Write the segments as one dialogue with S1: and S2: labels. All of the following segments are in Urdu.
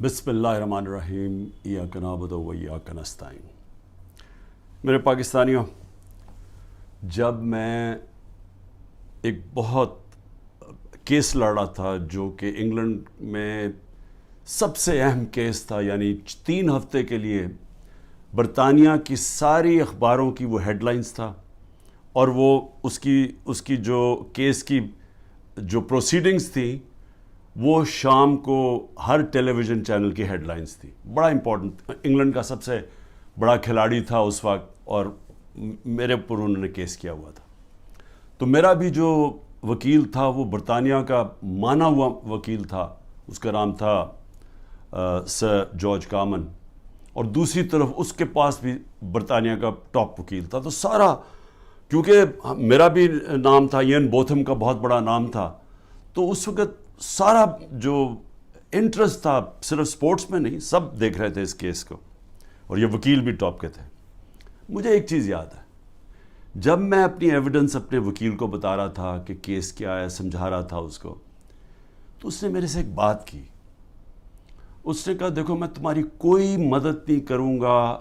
S1: بسم اللہ الرحمن الرحیم ایاک نعبد و ایاک نستعین۔ میرے پاکستانیوں، جب میں ایک بہت کیس لڑ رہا تھا جو کہ انگلینڈ میں سب سے اہم کیس تھا، یعنی 3 ہفتے کے لیے برطانیہ کی ساری اخباروں کی وہ ہیڈ لائنز تھا، اور وہ اس کی جو کیس کی جو پروسیڈنگز تھیں وہ شام کو ہر ٹیلی ویژن چینل کی ہیڈ لائنز تھی۔ بڑا امپورٹنٹ، انگلینڈ کا سب سے بڑا کھلاڑی تھا اس وقت، اور میرے اوپر انہوں نے کیس کیا ہوا تھا۔ تو میرا بھی جو وکیل تھا وہ برطانیہ کا مانا ہوا وکیل تھا، اس کا نام تھا سر جارج کامن، اور دوسری طرف اس کے پاس بھی برطانیہ کا ٹاپ وکیل تھا۔ تو سارا، کیونکہ میرا بھی نام تھا، ایئن بوتھم کا بہت بڑا نام تھا، تو اس وقت سارا جو انٹرسٹ تھا صرف سپورٹس میں نہیں، سب دیکھ رہے تھے اس کیس کو، اور یہ وکیل بھی ٹاپ کے تھے۔ مجھے ایک چیز یاد ہے، جب میں اپنی ایویڈنس اپنے وکیل کو بتا رہا تھا کہ کیس کیا ہے، سمجھا رہا تھا اس کو، تو اس نے میرے سے ایک بات کی۔ اس نے کہا، دیکھو میں تمہاری کوئی مدد نہیں کروں گا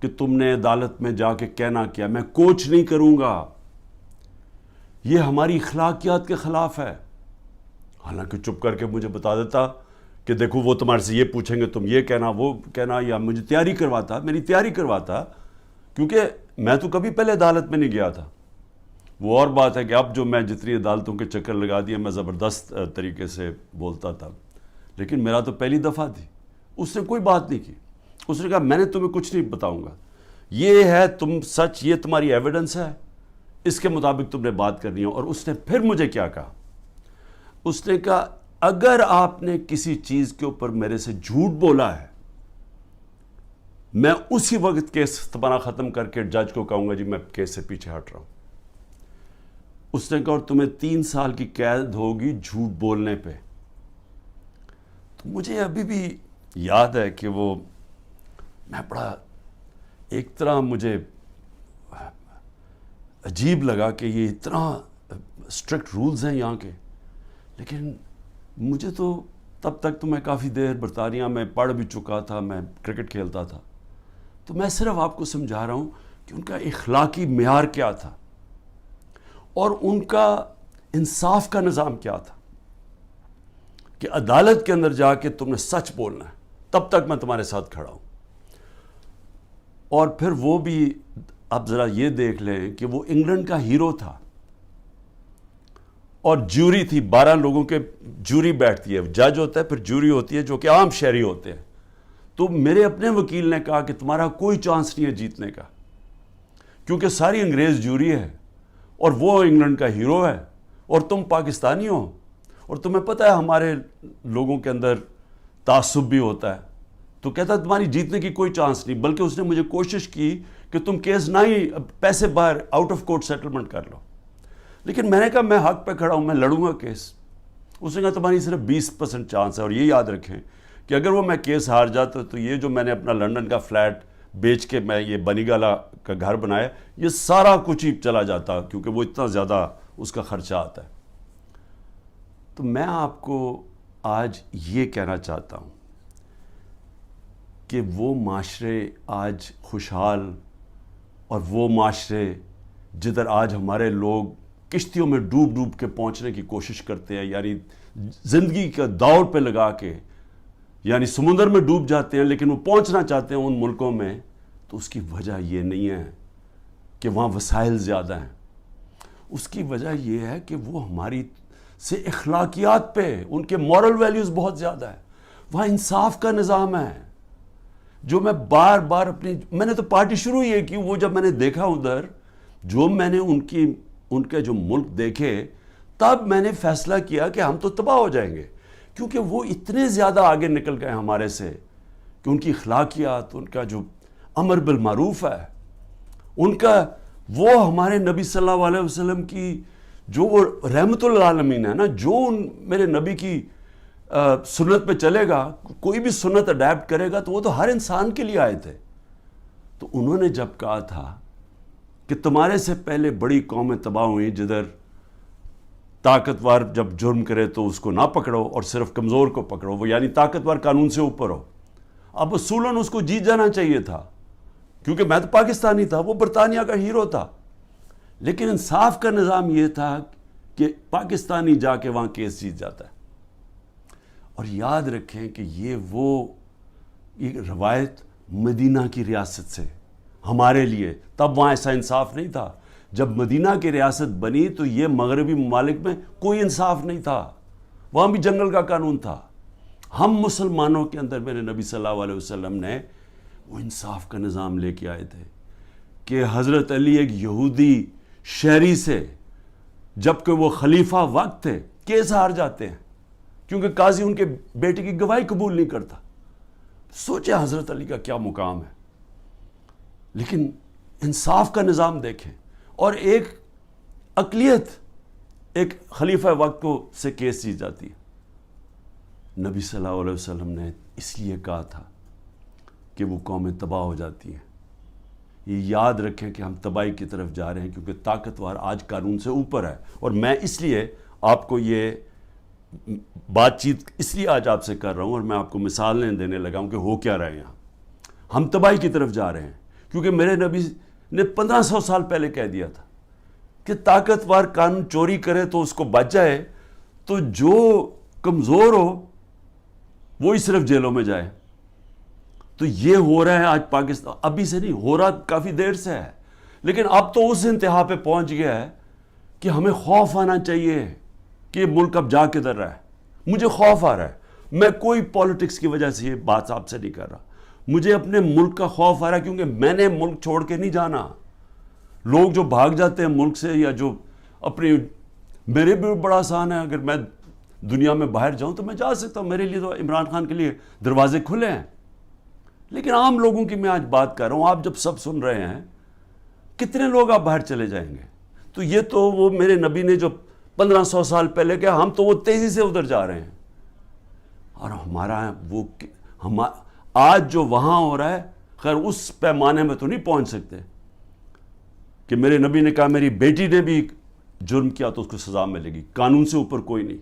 S1: کہ تم نے عدالت میں جا کے کہنا کیا، میں کوچ نہیں کروں گا، یہ ہماری اخلاقیات کے خلاف ہے۔ حالانکہ چپ کر کے مجھے بتا دیتا کہ دیکھو وہ تمہارے سے یہ پوچھیں گے، تم یہ کہنا وہ کہنا، یا مجھے میری تیاری کرواتا، کیونکہ میں تو کبھی پہلے عدالت میں نہیں گیا تھا۔ وہ اور بات ہے کہ اب جو میں جتنی عدالتوں کے چکر لگا دیے، میں زبردست طریقے سے بولتا تھا، لیکن میرا تو پہلی دفعہ تھی۔ اس نے کوئی بات نہیں کی، اس نے کہا میں نے تمہیں کچھ نہیں بتاؤں گا، یہ ہے تم سچ، یہ تمہاری ایویڈنس ہے، اس کے مطابق تم نے بات کرنی ہے۔ اور اس نے پھر مجھے کیا کہا، اس نے کہا اگر آپ نے کسی چیز کے اوپر میرے سے جھوٹ بولا ہے، میں اسی وقت کیس تمہارا ختم کر کے جج کو کہوں گا جی میں کیس سے پیچھے ہٹ رہا ہوں۔ اس نے کہا اور تمہیں 3 سال کی قید ہوگی جھوٹ بولنے پہ۔ تو مجھے ابھی بھی یاد ہے کہ وہ میں بڑا ایک طرح مجھے عجیب لگا کہ یہ اتنا اسٹرکٹ رولز ہیں یہاں کے، لیکن مجھے تو تب تک تو میں کافی دیر برطانیہ میں پڑھ بھی چکا تھا، میں کرکٹ کھیلتا تھا، تو میں صرف آپ کو سمجھا رہا ہوں کہ ان کا اخلاقی معیار کیا تھا اور ان کا انصاف کا نظام کیا تھا، کہ عدالت کے اندر جا کے تم نے سچ بولنا ہے، تب تک میں تمہارے ساتھ کھڑا ہوں۔ اور پھر وہ بھی اب ذرا یہ دیکھ لیں کہ وہ انگلینڈ کا ہیرو تھا، اور جوری تھی، 12 لوگوں کے جوری بیٹھتی ہے، جج ہوتا ہے، پھر جوری ہوتی ہے جو کہ عام شہری ہوتے ہیں۔ تو میرے اپنے وکیل نے کہا کہ تمہارا کوئی چانس نہیں ہے جیتنے کا، کیونکہ ساری انگریز جوری ہے اور وہ انگلینڈ کا ہیرو ہے، اور تم پاکستانی ہو، اور تمہیں پتہ ہے ہمارے لوگوں کے اندر تعصب بھی ہوتا ہے۔ تو کہتا تمہاری جیتنے کی کوئی چانس نہیں، بلکہ اس نے مجھے کوشش کی کہ تم کیس نہ ہی پیسے باہر آؤٹ آف کورٹ سیٹلمنٹ کر لو، لیکن میں نے کہا میں حق پہ کھڑا ہوں، میں لڑوں گا کیس۔ اس نے کہا تمہاری صرف 20% چانس ہے، اور یہ یاد رکھیں کہ اگر وہ میں کیس ہار جاتا تو یہ جو میں نے اپنا لنڈن کا فلیٹ بیچ کے میں یہ بنی گالا کا گھر بنایا، یہ سارا کچھ ہی چلا جاتا، کیونکہ وہ اتنا زیادہ اس کا خرچہ آتا ہے۔ تو میں آپ کو آج یہ کہنا چاہتا ہوں کہ وہ معاشرے آج خوشحال، اور وہ معاشرے جدھر آج ہمارے لوگ کشتیوں میں ڈوب ڈوب کے پہنچنے کی کوشش کرتے ہیں، یعنی زندگی کا دوڑ پہ لگا کے، یعنی سمندر میں ڈوب جاتے ہیں لیکن وہ پہنچنا چاہتے ہیں ان ملکوں میں، تو اس کی وجہ یہ نہیں ہے کہ وہاں وسائل زیادہ ہیں، اس کی وجہ یہ ہے کہ وہ ہماری سے اخلاقیات پہ، ان کے مورل ویلیوز بہت زیادہ ہے، وہاں انصاف کا نظام ہے، جو میں بار بار میں نے تو پارٹی شروع ہی ہے کہ وہ جب میں نے دیکھا ادھر، جو میں نے ان کے جو ملک دیکھے، تب میں نے فیصلہ کیا کہ ہم تو تباہ ہو جائیں گے، کیونکہ وہ اتنے زیادہ آگے نکل گئے ہمارے سے کہ ان کی اخلاقیات، ان کا جو امر بالمعروف ہے، ان کا وہ ہمارے نبی صلی اللہ علیہ وسلم کی جو وہ رحمت للعالمین ہے نا، جو میرے نبی کی سنت پہ چلے گا، کوئی بھی سنت اڈیپٹ کرے گا تو وہ تو ہر انسان کے لیے آئے تھے۔ تو انہوں نے جب کہا تھا کہ تمہارے سے پہلے بڑی قومیں تباہ ہوئیں جدھر طاقتور جب جرم کرے تو اس کو نہ پکڑو اور صرف کمزور کو پکڑو، وہ یعنی طاقتور قانون سے اوپر ہو۔ اب اصولاً اس کو جیت جانا چاہیے تھا، کیونکہ میں تو پاکستانی تھا، وہ برطانیہ کا ہیرو تھا، لیکن انصاف کا نظام یہ تھا کہ پاکستانی جا کے وہاں کیس جیت جاتا ہے۔ اور یاد رکھیں کہ یہ روایت مدینہ کی ریاست سے ہمارے لیے، تب وہاں ایسا انصاف نہیں تھا۔ جب مدینہ کی ریاست بنی تو یہ مغربی ممالک میں کوئی انصاف نہیں تھا، وہاں بھی جنگل کا قانون تھا۔ ہم مسلمانوں کے اندر میرے نبی صلی اللہ علیہ وسلم نے وہ انصاف کا نظام لے کے آئے تھے کہ حضرت علی ایک یہودی شہری سے، جبکہ وہ خلیفہ وقت تھے، کیس ہار جاتے ہیں کیونکہ قاضی ان کے بیٹے کی گواہی قبول نہیں کرتا۔ سوچیں حضرت علی کا کیا مقام ہے، لیکن انصاف کا نظام دیکھیں، اور ایک اقلیت ایک خلیفہ وقت کو سے کیس جیت جاتی ہے۔ نبی صلی اللہ علیہ وسلم نے اس لیے کہا تھا کہ وہ قومیں تباہ ہو جاتی ہیں۔ یہ یاد رکھیں کہ ہم تباہی کی طرف جا رہے ہیں، کیونکہ طاقتور آج قانون سے اوپر ہے۔ اور میں اس لیے آپ کو یہ بات چیت اس لیے آج آپ سے کر رہا ہوں، اور میں آپ کو مثالیں دینے لگا ہوں کہ ہو کیا رہے ہیں یہاں۔ ہم تباہی کی طرف جا رہے ہیں، کیونکہ میرے نبی نے 1500 سال پہلے کہہ دیا تھا کہ طاقتور قانون چوری کرے تو اس کو بچ جائے، تو جو کمزور ہو وہی صرف جیلوں میں جائے۔ تو یہ ہو رہا ہے آج پاکستان، ابھی سے نہیں ہو رہا، کافی دیر سے ہے، لیکن اب تو اس انتہا پہ پہنچ گیا ہے کہ ہمیں خوف آنا چاہیے کہ یہ ملک اب جا کدھر رہا ہے۔ مجھے خوف آ رہا ہے، میں کوئی پالیٹکس کی وجہ سے یہ بات آپ سے نہیں کر رہا، مجھے اپنے ملک کا خوف آ رہا ہے، کیونکہ میں نے ملک چھوڑ کے نہیں جانا۔ لوگ جو بھاگ جاتے ہیں ملک سے، یا جو اپنی، میرے بھی بڑا آسان ہے، اگر میں دنیا میں باہر جاؤں تو میں جا سکتا ہوں، میرے لیے تو عمران خان کے لیے دروازے کھلے ہیں، لیکن عام لوگوں کی میں آج بات کر رہا ہوں۔ آپ جب سب سن رہے ہیں، کتنے لوگ آپ باہر چلے جائیں گے؟ تو یہ تو وہ میرے نبی نے جو 1500 سال پہلے کہا، ہم تو وہ تیزی سے ادھر جا رہے ہیں، اور ہمارا وہ آج جو وہاں ہو رہا ہے، خیر اس پیمانے میں تو نہیں پہنچ سکتے کہ میرے نبی نے کہا میری بیٹی نے بھی جرم کیا تو اس کو سزا ملے گی، قانون سے اوپر کوئی نہیں۔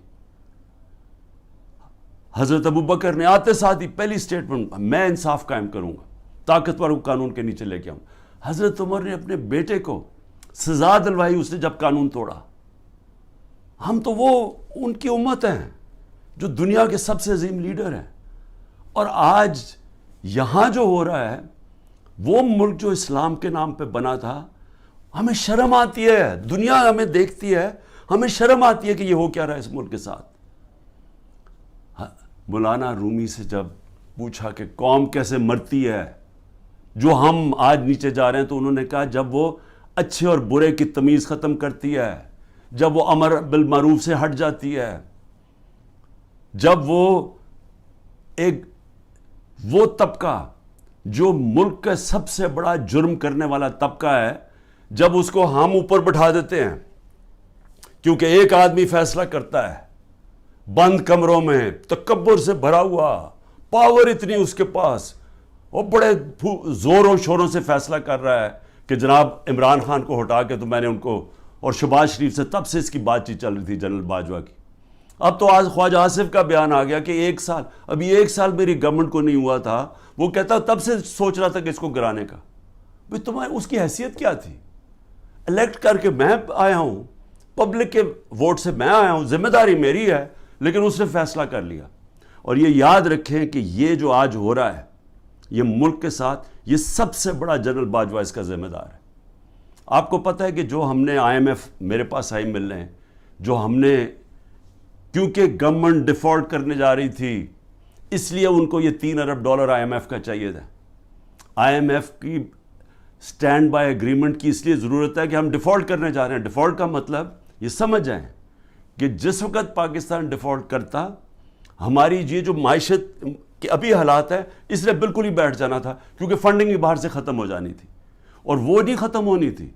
S1: حضرت ابو بکر نے آتے ساتھ ہی پہلی سٹیٹمنٹ، میں انصاف قائم کروں گا، طاقتور کو قانون کے نیچے لے کے آؤں۔ حضرت عمر نے اپنے بیٹے کو سزا دلوائی اس نے جب قانون توڑا۔ ہم تو وہ ان کی امت ہیں جو دنیا کے سب سے عظیم لیڈر ہیں، اور آج یہاں جو ہو رہا ہے، وہ ملک جو اسلام کے نام پہ بنا تھا، ہمیں شرم آتی ہے، دنیا ہمیں دیکھتی ہے، ہمیں شرم آتی ہے کہ یہ ہو کیا رہا ہے اس ملک کے ساتھ۔ مولانا رومی سے جب پوچھا کہ قوم کیسے مرتی ہے جو ہم آج نیچے جا رہے ہیں، تو انہوں نے کہا جب وہ اچھے اور برے کی تمیز ختم کرتی ہے، جب وہ امر بالمعروف سے ہٹ جاتی ہے، جب وہ طبقہ جو ملک کا سب سے بڑا جرم کرنے والا طبقہ ہے، جب اس کو ہم اوپر بٹھا دیتے ہیں، کیونکہ ایک آدمی فیصلہ کرتا ہے بند کمروں میں، تکبر سے بھرا ہوا، پاور اتنی اس کے پاس، وہ بڑے زوروں شوروں سے فیصلہ کر رہا ہے کہ جناب عمران خان کو ہٹا کے تو میں نے ان کو، اور شہباز شریف سے تب سے اس کی بات چیت چل رہی تھی جنرل باجوہ کی۔ اب تو آج خواجہ آصف کا بیان آ گیا کہ ابھی ایک سال میری گورنمنٹ کو نہیں ہوا تھا، وہ کہتا تب سے سوچ رہا تھا کہ اس کو گرانے کا۔ بھئی تمہاری اس کی حیثیت کیا تھی؟ الیکٹ کر کے میں آیا ہوں، پبلک کے ووٹ سے میں آیا ہوں، ذمہ داری میری ہے، لیکن اس نے فیصلہ کر لیا۔ اور یہ یاد رکھیں کہ یہ جو آج ہو رہا ہے یہ ملک کے ساتھ، یہ سب سے بڑا جنرل باجوہ اس کا ذمہ دار ہے۔ آپ کو پتہ ہے کہ جو ہم نے IMF میرے پاس آئی مل رہے ہیں، جو ہم نے، کیونکہ گورنمنٹ ڈیفالٹ کرنے جا رہی تھی، اس لیے ان کو یہ $3 ارب IMF کا چاہیے تھا۔ IMF کی سٹینڈ بائی ایگریمنٹ کی اس لیے ضرورت ہے کہ ہم ڈیفالٹ کرنے جا رہے ہیں۔ ڈیفالٹ کا مطلب یہ سمجھ جائیں کہ جس وقت پاکستان ڈیفالٹ کرتا، ہماری یہ جو معیشت کے ابھی حالات ہے، اس نے بالکل ہی بیٹھ جانا تھا، کیونکہ فنڈنگ بھی باہر سے ختم ہو جانی تھی، اور وہ نہیں ختم ہونی تھی،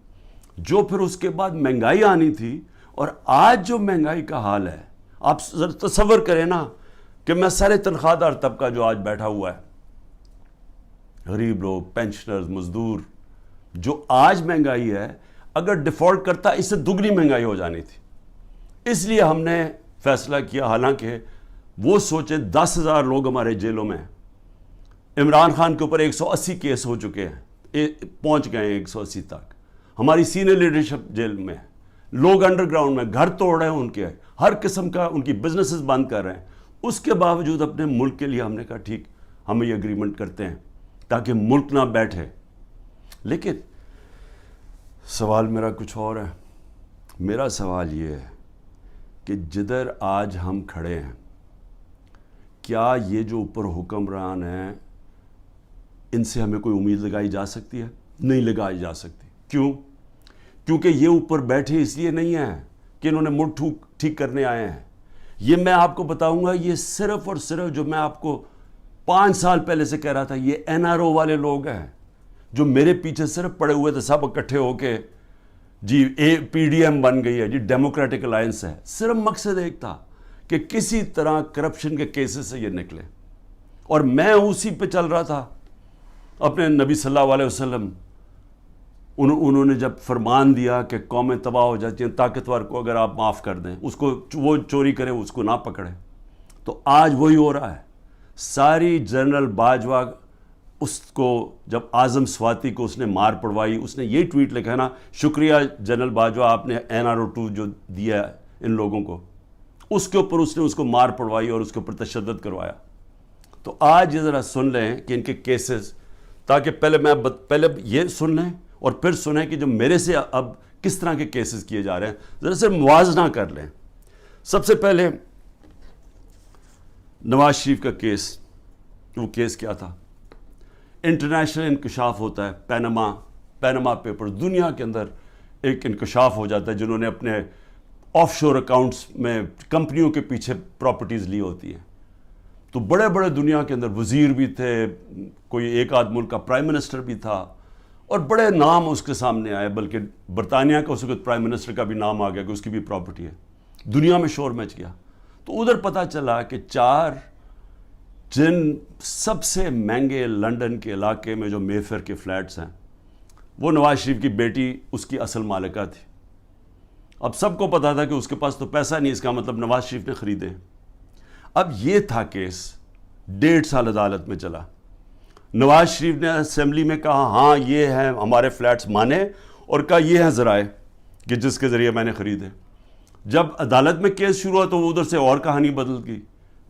S1: جو پھر اس کے بعد مہنگائی آنی تھی۔ اور آج جو مہنگائی کا حال ہے، آپ تصور کریں نا کہ میں سارے تنخواہ دار طبقہ جو آج بیٹھا ہوا ہے، غریب لوگ، پینشنرز، مزدور، جو آج مہنگائی ہے، اگر ڈیفالٹ کرتا اس سے دگنی مہنگائی ہو جانی تھی۔ اس لیے ہم نے فیصلہ کیا، حالانکہ وہ سوچیں 10,000 لوگ ہمارے جیلوں میں ہیں، عمران خان کے اوپر 180 کیس ہو چکے ہیں، پہنچ گئے ہیں 180 تک، ہماری سینئر لیڈرشپ جیل میں ہے، لوگ انڈر گراؤنڈ میں گھر توڑ رہے ہیں ان کے، ہر قسم کا ان کی بزنسز بند کر رہے ہیں۔ اس کے باوجود اپنے ملک کے لیے ہم نے کہا ٹھیک، ہم یہ اگریمنٹ کرتے ہیں تاکہ ملک نہ بیٹھے۔ لیکن سوال میرا کچھ اور ہے۔ میرا سوال یہ ہے کہ جدھر آج ہم کھڑے ہیں، کیا یہ جو اوپر حکمران ہیں ان سے ہمیں کوئی امید لگائی جا سکتی ہے؟ نہیں لگائی جا سکتی۔ کیوں؟ کیونکہ یہ اوپر بیٹھے اس لیے نہیں ہیں کہ انہوں نے ملک ٹھیک کرنے آئے ہیں۔ یہ میں آپ کو بتاؤں گا، یہ صرف اور صرف جو میں آپ کو 5 سال پہلے سے کہہ رہا تھا، یہ NRO والے لوگ ہیں جو میرے پیچھے صرف پڑے ہوئے تھے، سب اکٹھے ہو کے جی PDM بن گئی ہے، جی ڈیموکریٹک الائنس ہے۔ صرف مقصد ایک تھا کہ کسی طرح کرپشن کے کیسز سے یہ نکلے، اور میں اسی پہ چل رہا تھا۔ اپنے نبی صلی اللہ علیہ وسلم انہوں نے جب فرمان دیا کہ قومیں تباہ ہو جاتی ہیں، طاقتور کو اگر آپ معاف کر دیں، اس کو وہ چوری کرے اس کو نہ پکڑے، تو آج وہی ہو رہا ہے۔ ساری جنرل باجوہ اس کو جب اعظم سواتی کو اس نے مار پڑوائی، اس نے یہ ٹویٹ لکھا نا، شکریہ جنرل باجوہ، آپ نے NRO 2 جو دیا ہے ان لوگوں کو، اس کے اوپر اس نے اس کو مار پڑوائی اور اس کے اوپر تشدد کروایا۔ تو آج یہ ذرا سن لیں کہ ان کے کیسز، تاکہ پہلے یہ سن لیں اور پھر سنیں کہ جو میرے سے اب کس طرح کے کیسز کیے جا رہے ہیں، ذرا سے موازنہ کر لیں۔ سب سے پہلے نواز شریف کا کیس، وہ کیس کیا تھا؟ انٹرنیشنل انکشاف ہوتا ہے، پینما پیپر، دنیا کے اندر ایک انکشاف ہو جاتا ہے، جنہوں نے اپنے آف شور اکاؤنٹس میں کمپنیوں کے پیچھے پراپرٹیز لی ہوتی ہیں۔ تو بڑے بڑے دنیا کے اندر وزیر بھی تھے، کوئی ایک آدھ ملک کا پرائم منسٹر بھی تھا، اور بڑے نام اس کے سامنے آئے، بلکہ برطانیہ کا اس وقت پرائم منسٹر کا بھی نام آ گیا کہ اس کی بھی پراپرٹی ہے۔ دنیا میں شور مچ گیا۔ تو ادھر پتہ چلا کہ 4 جن سب سے مہنگے لنڈن کے علاقے میں جو مے فیئر کے فلیٹس ہیں، وہ نواز شریف کی بیٹی اس کی اصل مالکہ تھی۔ اب سب کو پتا تھا کہ اس کے پاس تو پیسہ نہیں، اس کا مطلب نواز شریف نے خریدے۔ اب یہ تھا کیس، 1.5 سال عدالت میں چلا۔ نواز شریف نے اسمبلی میں کہا ہاں یہ ہیں ہمارے فلیٹس مانے، اور کہا یہ ہیں ذرائع کہ جس کے ذریعے میں نے خریدے۔ جب عدالت میں کیس شروع ہوا تو وہ ادھر سے اور کہانی بدل گئی،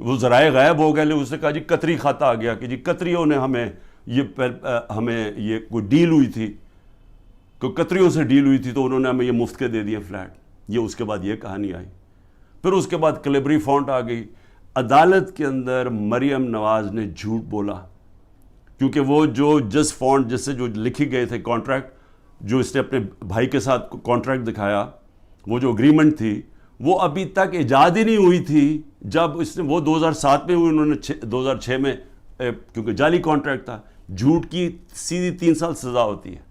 S1: وہ ذرائع غائب ہو گئے۔ اس نے کہا جی قطری کھاتا آ گیا کہ جی قطریوں نے ہمیں یہ کوئی ڈیل ہوئی تھی، کوئی قطریوں سے ڈیل ہوئی تھی تو انہوں نے ہمیں یہ مفت کے دے دیے فلیٹ۔ یہ اس کے بعد یہ کہانی آئی۔ پھر اس کے بعد کلیبری فونٹ آ گئی۔ عدالت کے اندر مریم نواز نے جھوٹ بولا، کیونکہ وہ جو جس فونٹ جس سے جو لکھی گئے تھے کانٹریکٹ، جو اس نے اپنے بھائی کے ساتھ کانٹریکٹ دکھایا، وہ جو اگریمنٹ تھی وہ ابھی تک ایجاد ہی نہیں ہوئی تھی۔ جب اس نے وہ 2007 میں ہوئی، انہوں نے 2006 میں، کیونکہ جعلی کانٹریکٹ تھا، جھوٹ کی سیدھی 3 سال سزا ہوتی ہے،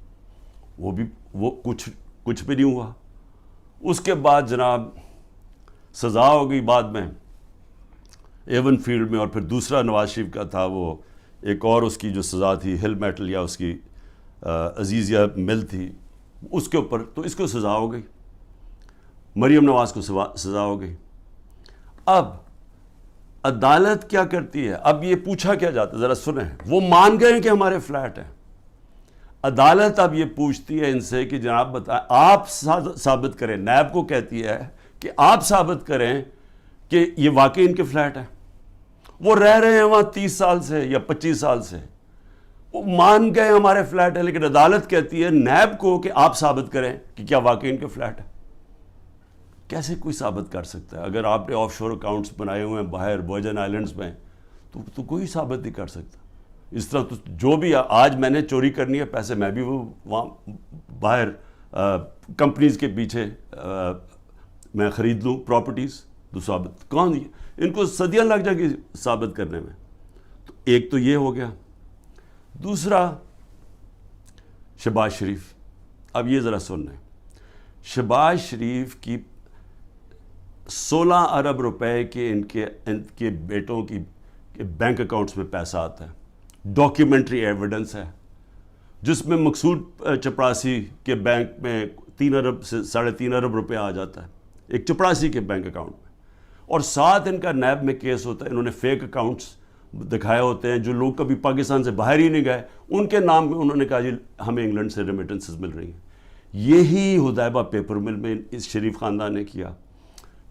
S1: وہ کچھ بھی نہیں ہوا۔ اس کے بعد جناب سزا ہو گئی بعد میں ایون فیلڈ میں، اور پھر دوسرا نواز شریف کا تھا، وہ ایک اور اس کی جو سزا تھی ہل میٹل یا اس کی عزیزیہ مل تھی، اس کے اوپر تو اس کو سزا ہو گئی، مریم نواز کو سزا ہو گئی۔ اب عدالت کیا کرتی ہے؟ اب یہ پوچھا کیا جاتا ہے، ذرا سنیں، وہ مان گئے کہ ہمارے فلیٹ ہیں۔ عدالت اب یہ پوچھتی ہے ان سے کہ جناب بتائیں، آپ ثابت کریں، نیب کو کہتی ہے کہ آپ ثابت کریں کہ یہ واقعی ان کے فلیٹ ہیں۔ وہ رہ رہے ہیں وہاں 30 سال سے یا 25 سال سے، وہ مان گئے ہمارے فلیٹ ہے، لیکن عدالت کہتی ہے نیب کو کہ آپ ثابت کریں کہ کیا واقعی ان کے فلیٹ ہے۔ کیسے کوئی ثابت کر سکتا ہے؟ اگر آپ نے آف شور اکاؤنٹس بنائے ہوئے ہیں باہر ورجن آئلینڈز میں، تو کوئی ثابت نہیں کر سکتا۔ اس طرح تو جو بھی آج میں نے چوری کرنی ہے پیسے، میں بھی وہ وہاں باہر کمپنیز کے پیچھے میں خرید لوں پراپرٹیز، تو ثابت کون، ان کو صدیاں لگ جائیں گی ثابت کرنے میں۔ تو ایک تو یہ ہو گیا۔ دوسرا شہباز شریف، اب یہ ذرا سن لیں، شہباز شریف کی 16 ارب روپے کے ان کے بیٹوں کی بینک اکاؤنٹس میں پیسہ آتا ہے، ڈاکیومنٹری ایویڈنس ہے، جس میں مقصود چپراسی کے بینک میں 3 ارب سے 3.5 ارب روپے آ جاتا ہے۔ ایک چپڑاسی کے بینک اکاؤنٹ میں، اور ساتھ ان کا نیب میں کیس ہوتا ہے. انہوں نے فیک اکاؤنٹس دکھائے ہوتے ہیں جو لوگ کبھی پاکستان سے باہر ہی نہیں گئے، ان کے نام میں انہوں نے کہا جی ہمیں انگلینڈ سے ریمیٹنسز مل رہی ہیں. یہی حدیبہ پیپر مل میں اس شریف خاندان نے کیا،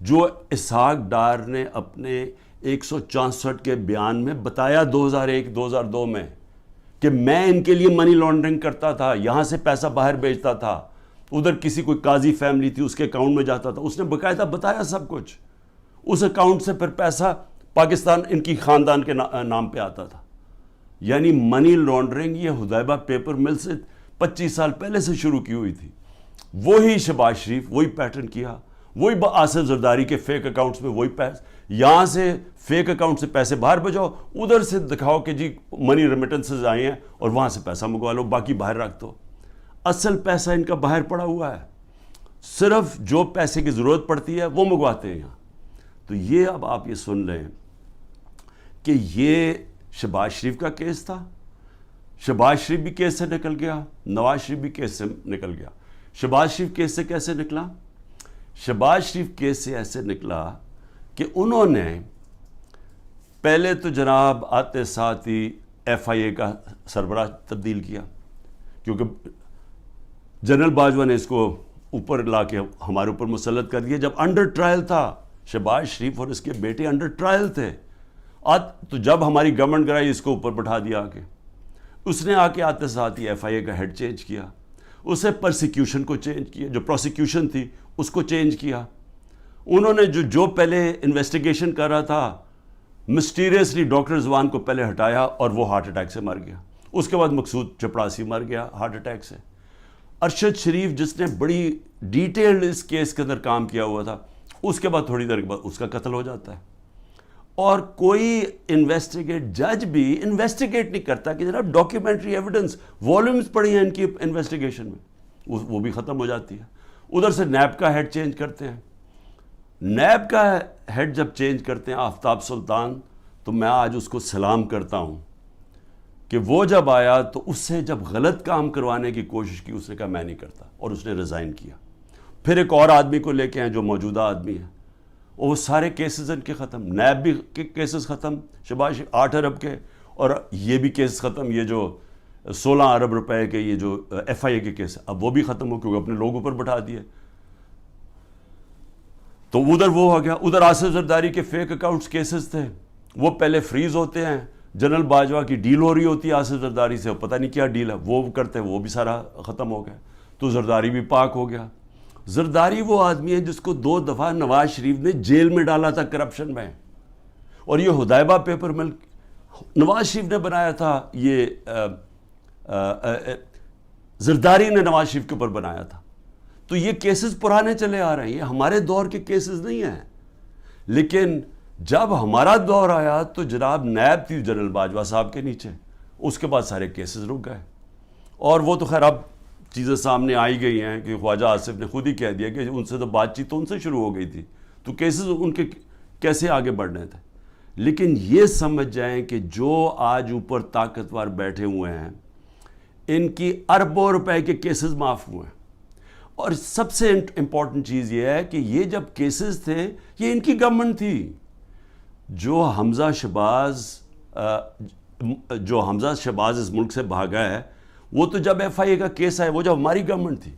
S1: جو اسحاق ڈار نے اپنے 164 کے بیان میں بتایا 2001-2002 میں کہ میں ان کے لیے منی لانڈرنگ کرتا تھا، یہاں سے پیسہ باہر بھیجتا تھا، ادھر کسی کوئی قاضی فیملی تھی اس کے اکاؤنٹ میں جاتا تھا. اس نے باقاعدہ بتایا سب کچھ. اس اکاؤنٹ سے پھر پیسہ پاکستان ان کی خاندان کے نام پہ آتا تھا. یعنی منی لانڈرنگ یہ حدیبہ پیپر مل سے 25 سال پہلے سے شروع کی ہوئی تھی. وہی شہباز شریف وہی پیٹرن کیا، وہی آصف زرداری کے فیک اکاؤنٹس میں وہی پیسے، یہاں سے فیک اکاؤنٹ سے پیسے باہر بھیجو، ادھر سے دکھاؤ کہ جی منی ریمیٹنسز آئے ہیں اور وہاں سے پیسہ منگوا لو، باقی باہر رکھ دو. اصل پیسہ ان کا باہر پڑا ہوا ہے، صرف جو پیسے کی ضرورت پڑتی ہے وہ منگواتے ہیں یہاں. تو یہ اب آپ یہ سن لیں کہ یہ شہباز شریف کا کیس تھا. شہباز شریف بھی کیس سے نکل گیا، نواز شریف بھی کیس سے نکل گیا. شہباز شریف کیس سے کیسے نکلا؟ شہباز شریف کیس سے ایسے نکلا کہ انہوں نے پہلے تو جناب آتے ساتھ ہی ایف آئی اے کا سربراہ تبدیل کیا، کیونکہ جنرل باجوہ نے اس کو اوپر لا کے ہمارے اوپر مسلط کر دیا. جب انڈر ٹرائل تھا شہباز شریف اور اس کے بیٹے انڈر ٹرائل تھے، تو جب ہماری گورنمنٹ گرائی اس کو اوپر بٹھا دیا آ کے. اس نے آ کے آتے ساتھ ہی ایف آئی اے کا ہیڈ چینج کیا، اسے پرسیکیوشن کو چینج کیا، جو پروسیکیوشن تھی اس کو چینج کیا. انہوں نے جو پہلے انویسٹیگیشن کر رہا تھا مسٹیریسلی ڈاکٹر رضوان کو پہلے ہٹایا اور وہ ہارٹ اٹیک سے مر گیا. اس کے بعد مقصود چپڑاسی مر گیا ہارٹ اٹیک سے. ارشد شریف جس نے بڑی ڈیٹیلڈ اس کیس کے اندر کام کیا ہوا تھا، اس کے بعد تھوڑی دیر کے بعد اس کا قتل ہو جاتا ہے. اور کوئی جج بھی انویسٹیگیٹ نہیں کرتا کہ جناب ڈاکیومنٹری ایویڈنس والومز پڑی ہیں ان کی انویسٹیگیشن میں، وہ بھی ختم ہو جاتی ہے. ادھر سے نیب کا ہیڈ چینج کرتے ہیں. نیب کا ہیڈ جب چینج کرتے ہیں آفتاب سلطان، تو میں آج اس کو سلام کرتا ہوں کہ وہ جب آیا تو اس سے جب غلط کام کروانے کی کوشش کی اس نے کہا میں نہیں کرتا، اور اس نے ریزائن کیا. پھر ایک اور آدمی کو لے کے آئے جو موجودہ آدمی ہے، اور وہ سارے کیسز ان کے ختم. نیب بھی کیسز ختم، شہباز 8 ارب کے، اور یہ بھی کیس ختم. یہ جو 16 ارب روپے کے یہ جو ایف آئی اے کے کیس اب وہ بھی ختم ہو کیونکہ اپنے لوگوں پر بٹھا دیے. تو ادھر وہ ہو گیا. ادھر آصف زرداری کے فیک اکاؤنٹس کیسز تھے، وہ پہلے فریز ہوتے ہیں. جنرل باجوہ کی ڈیل ہو رہی ہوتی ہے آصف زرداری سے، پتہ نہیں کیا ڈیل ہے، وہ کرتے ہیں، وہ بھی سارا ختم ہو گیا. تو زرداری بھی پاک ہو گیا. زرداری وہ آدمی ہے جس کو 2 دفعہ نواز شریف نے جیل میں ڈالا تھا کرپشن میں، اور یہ حدیبہ پیپر مل نواز شریف نے بنایا تھا. یہ زرداری نے نواز شریف کے اوپر بنایا تھا. تو یہ کیسز پرانے چلے آ رہے ہیں، یہ ہمارے دور کے کیسز نہیں ہیں. لیکن جب ہمارا دور آیا تو جناب نیب تھی جنرل باجوہ صاحب کے نیچے، اس کے بعد سارے کیسز رک گئے. اور وہ تو خیر اب چیزیں سامنے آئی گئی ہیں کہ خواجہ آصف نے خود ہی کہہ دیا کہ ان سے تو بات چیت تو ان سے شروع ہو گئی تھی، تو کیسز ان کے کیسے آگے بڑھنے تھے. لیکن یہ سمجھ جائیں کہ جو آج اوپر طاقتور بیٹھے ہوئے ہیں ان کی اربوں روپے کے کیسز معاف ہوئے ہیں. اور سب سے امپورٹنٹ چیز یہ ہے کہ یہ جب کیسز تھے یہ ان کی گورنمنٹ تھی. جو حمزہ شہباز اس ملک سے بھاگا ہے وہ تو جب ایف آئی اے کا کیس آئے وہ جب ہماری گورنمنٹ تھی.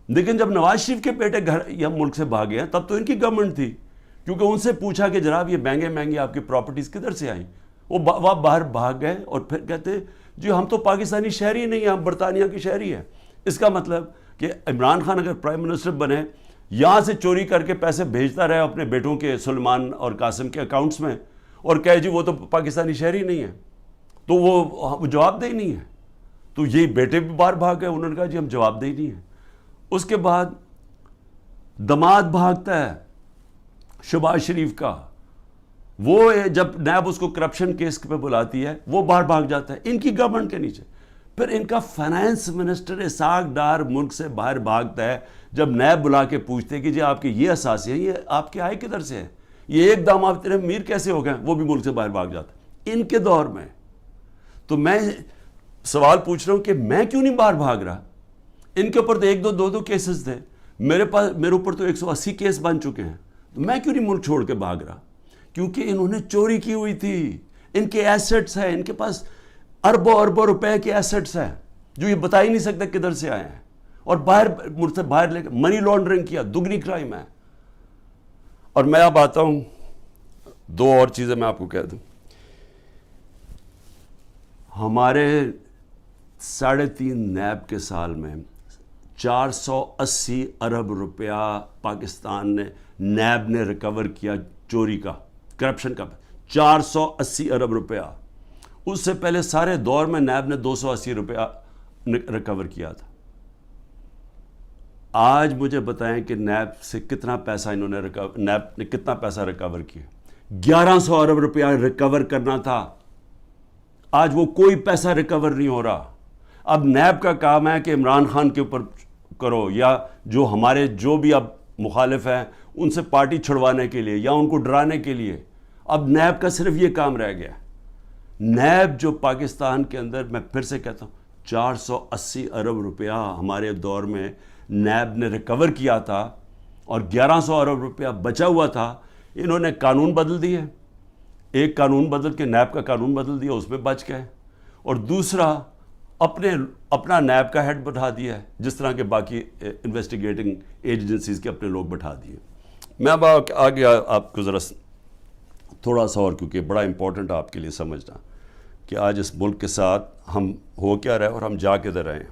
S1: لیکن جب نواز شریف کے بیٹے گھر یا ملک سے بھاگے ہیں تب تو ان کی گورنمنٹ تھی، کیونکہ ان سے پوچھا کہ جناب یہ مہنگے آپ کی پراپرٹیز کدھر سے آئیں. وہ باہر بھاگ گئے اور پھر کہتے جی ہم تو پاکستانی شہری نہیں ہیں، ہم برطانیہ کی شہری ہیں. اس کا مطلب کہ عمران خان اگر پرائم منسٹر بنے، یہاں سے چوری کر کے پیسے بھیجتا رہے اپنے بیٹوں کے سلمان اور قاسم کے اکاؤنٹس میں، اور کہے جی وہ تو پاکستانی شہری نہیں ہے، تو وہ جواب دہی نہیں ہے. تو یہی بیٹے بھی باہر بھاگ گئے، انہوں نے کہا جی ہم جواب دہی نہیں ہیں. اس کے بعد دماد بھاگتا ہے شہباز شریف کا، وہ جب نیب اس کو کرپشن کیس پہ بلاتی ہے وہ باہر بھاگ جاتا ہے ان کی گورنمنٹ کے نیچے. پھر ان کا فائنانس منسٹر اسحاق ڈار ملک سے باہر بھاگتا ہے جب نیب بلا کے پوچھتے ہیں کہ جی آپ کے یہ اثاثے ہیں، یہ آپ کے آئے کدھر سے ہیں، یہ ایک دام آپ تیرے امیر کیسے ہو گئے، وہ بھی ملک سے باہر بھاگ جاتا ہے ان کے دور میں. تو میں سوال پوچھ رہا ہوں کہ میں کیوں نہیں باہر بھاگ رہا؟ ان کے اوپر تو 1-2 کیسز تھے. میرے اوپر تو 180 کیس بن چکے ہیں. میں کیوں نہیں ملک چھوڑ کے بھاگ رہا؟ کیونکہ انہوں نے چوری کی ہوئی تھی. ان کے ایسٹس ہیں, ان کے پاس اربوں روپے کے ایسٹس ہیں جو یہ بتا ہی نہیں سکتے کدھر سے آئے ہیں, اور ملک سے باہر لے کے منی لانڈرنگ کیا, دگنی کرائم ہے. اور میں اب آتا ہوں, 2 اور چیزیں میں آپ کو کہہ دوں. ہمارے 3.5 نیب کے سال میں 480 ارب روپیہ پاکستان نے نیب نے ریکور کیا چوری کا, کرپشن کا. 480 ارب روپیہ. اس سے پہلے سارے دور میں نیب نے 280 روپیہ ریکور کیا تھا. آج مجھے بتائیں کہ نیب سے کتنا پیسہ نیب نے کتنا پیسہ ریکور کیا؟ 1100 ارب روپیہ ریکور کرنا تھا. آج وہ کوئی پیسہ ریکور نہیں ہو رہا. اب نیب کا کام ہے کہ عمران خان کے اوپر کرو, یا جو بھی اب مخالف ہیں ان سے پارٹی چھڑوانے کے لیے یا ان کو ڈرانے کے لیے. اب نیب کا صرف یہ کام رہ گیا. نیب جو پاکستان کے اندر, میں پھر سے کہتا ہوں, 480 ارب روپیہ ہمارے دور میں نیب نے ریکور کیا تھا, اور 1100 ارب روپیہ بچا ہوا تھا. انہوں نے قانون بدل دیے, ایک قانون بدل کے نیب کا قانون بدل دیا, اس میں بچ گئے. اور دوسرا اپنا نیب کا ہیڈ بٹھا دیا ہے, جس طرح کے باقی انویسٹیگیٹنگ ایجنسیز کے اپنے لوگ بٹھا دیے. میں اب آگے آپ کو ذرا تھوڑا سا اور, کیونکہ بڑا امپورٹنٹ آپ کے لیے سمجھنا کہ آج اس ملک کے ساتھ ہم ہو کیا رہے اور ہم جا کدھر رہے ہیں.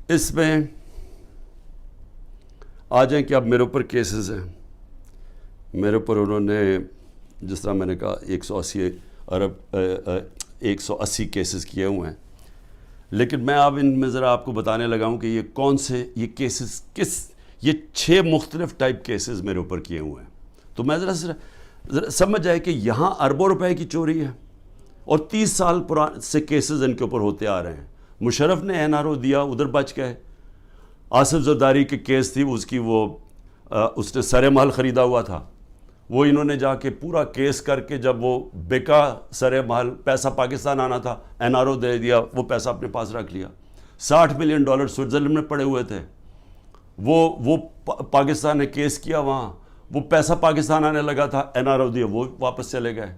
S1: اس میں آ جائیں کہ اب میرے اوپر کیسز ہیں. میرے اوپر انہوں نے, جس طرح میں نے کہا, 180 کیسز کیے ہوئے ہیں. لیکن میں اب ان میں ذرا آپ کو بتانے لگا ہوں کہ یہ کون سے یہ کیسز یہ 6 مختلف ٹائپ کیسز میرے اوپر کیے ہوئے ہیں. تو میں ذرا سمجھ جائے کہ یہاں اربوں روپے کی چوری ہے, اور 30 سال سے کیسز ان کے اوپر ہوتے آ رہے ہیں. مشرف نے NRO دیا, ادھر بچ گئے. آصف زرداری کی کیس تھی, اس نے سر محل خریدا ہوا تھا, وہ انہوں نے جا کے پورا کیس کر کے جب وہ بیکا سر محل, پیسہ پاکستان آنا تھا, NRO دے دیا, وہ پیسہ اپنے پاس رکھ لیا. $60 ملین سوئٹزرلینڈ میں پڑے ہوئے تھے. وہ پاکستان نے کیس کیا وہاں, وہ پیسہ پاکستان آنے لگا تھا, NRO دیا, وہ واپس چلے گئے.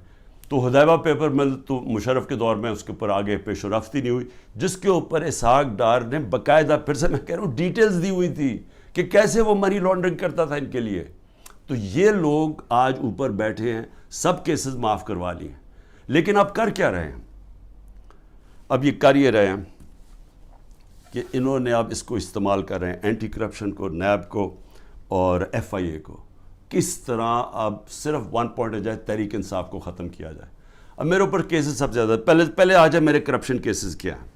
S1: تو حدیبہ پیپر مل تو مشرف کے دور میں اس کے اوپر آگے پیش و رفت ہی نہیں ہوئی, جس کے اوپر اسحاق ڈار نے باقاعدہ, پھر سے میں کہہ رہا ہوں, ڈیٹیلز دی ہوئی تھی کہ کیسے وہ منی لانڈرنگ کرتا تھا ان کے لیے. تو یہ لوگ آج اوپر بیٹھے ہیں, سب کیسز معاف کروا لیے. لیکن اب کر کیا رہے ہیں؟ اب یہ کر یہ رہے ہیں کہ انہوں نے اب اس کو استعمال کر رہے ہیں, اینٹی کرپشن کو, نیب کو اور FIA کو, کس طرح اب صرف 1 پوائنٹ جائے, تحریک انصاف کو ختم کیا جائے. اب میرے اوپر کیسز سب سے زیادہ, پہلے آ جائے میرے کرپشن کیسز کیا ہیں.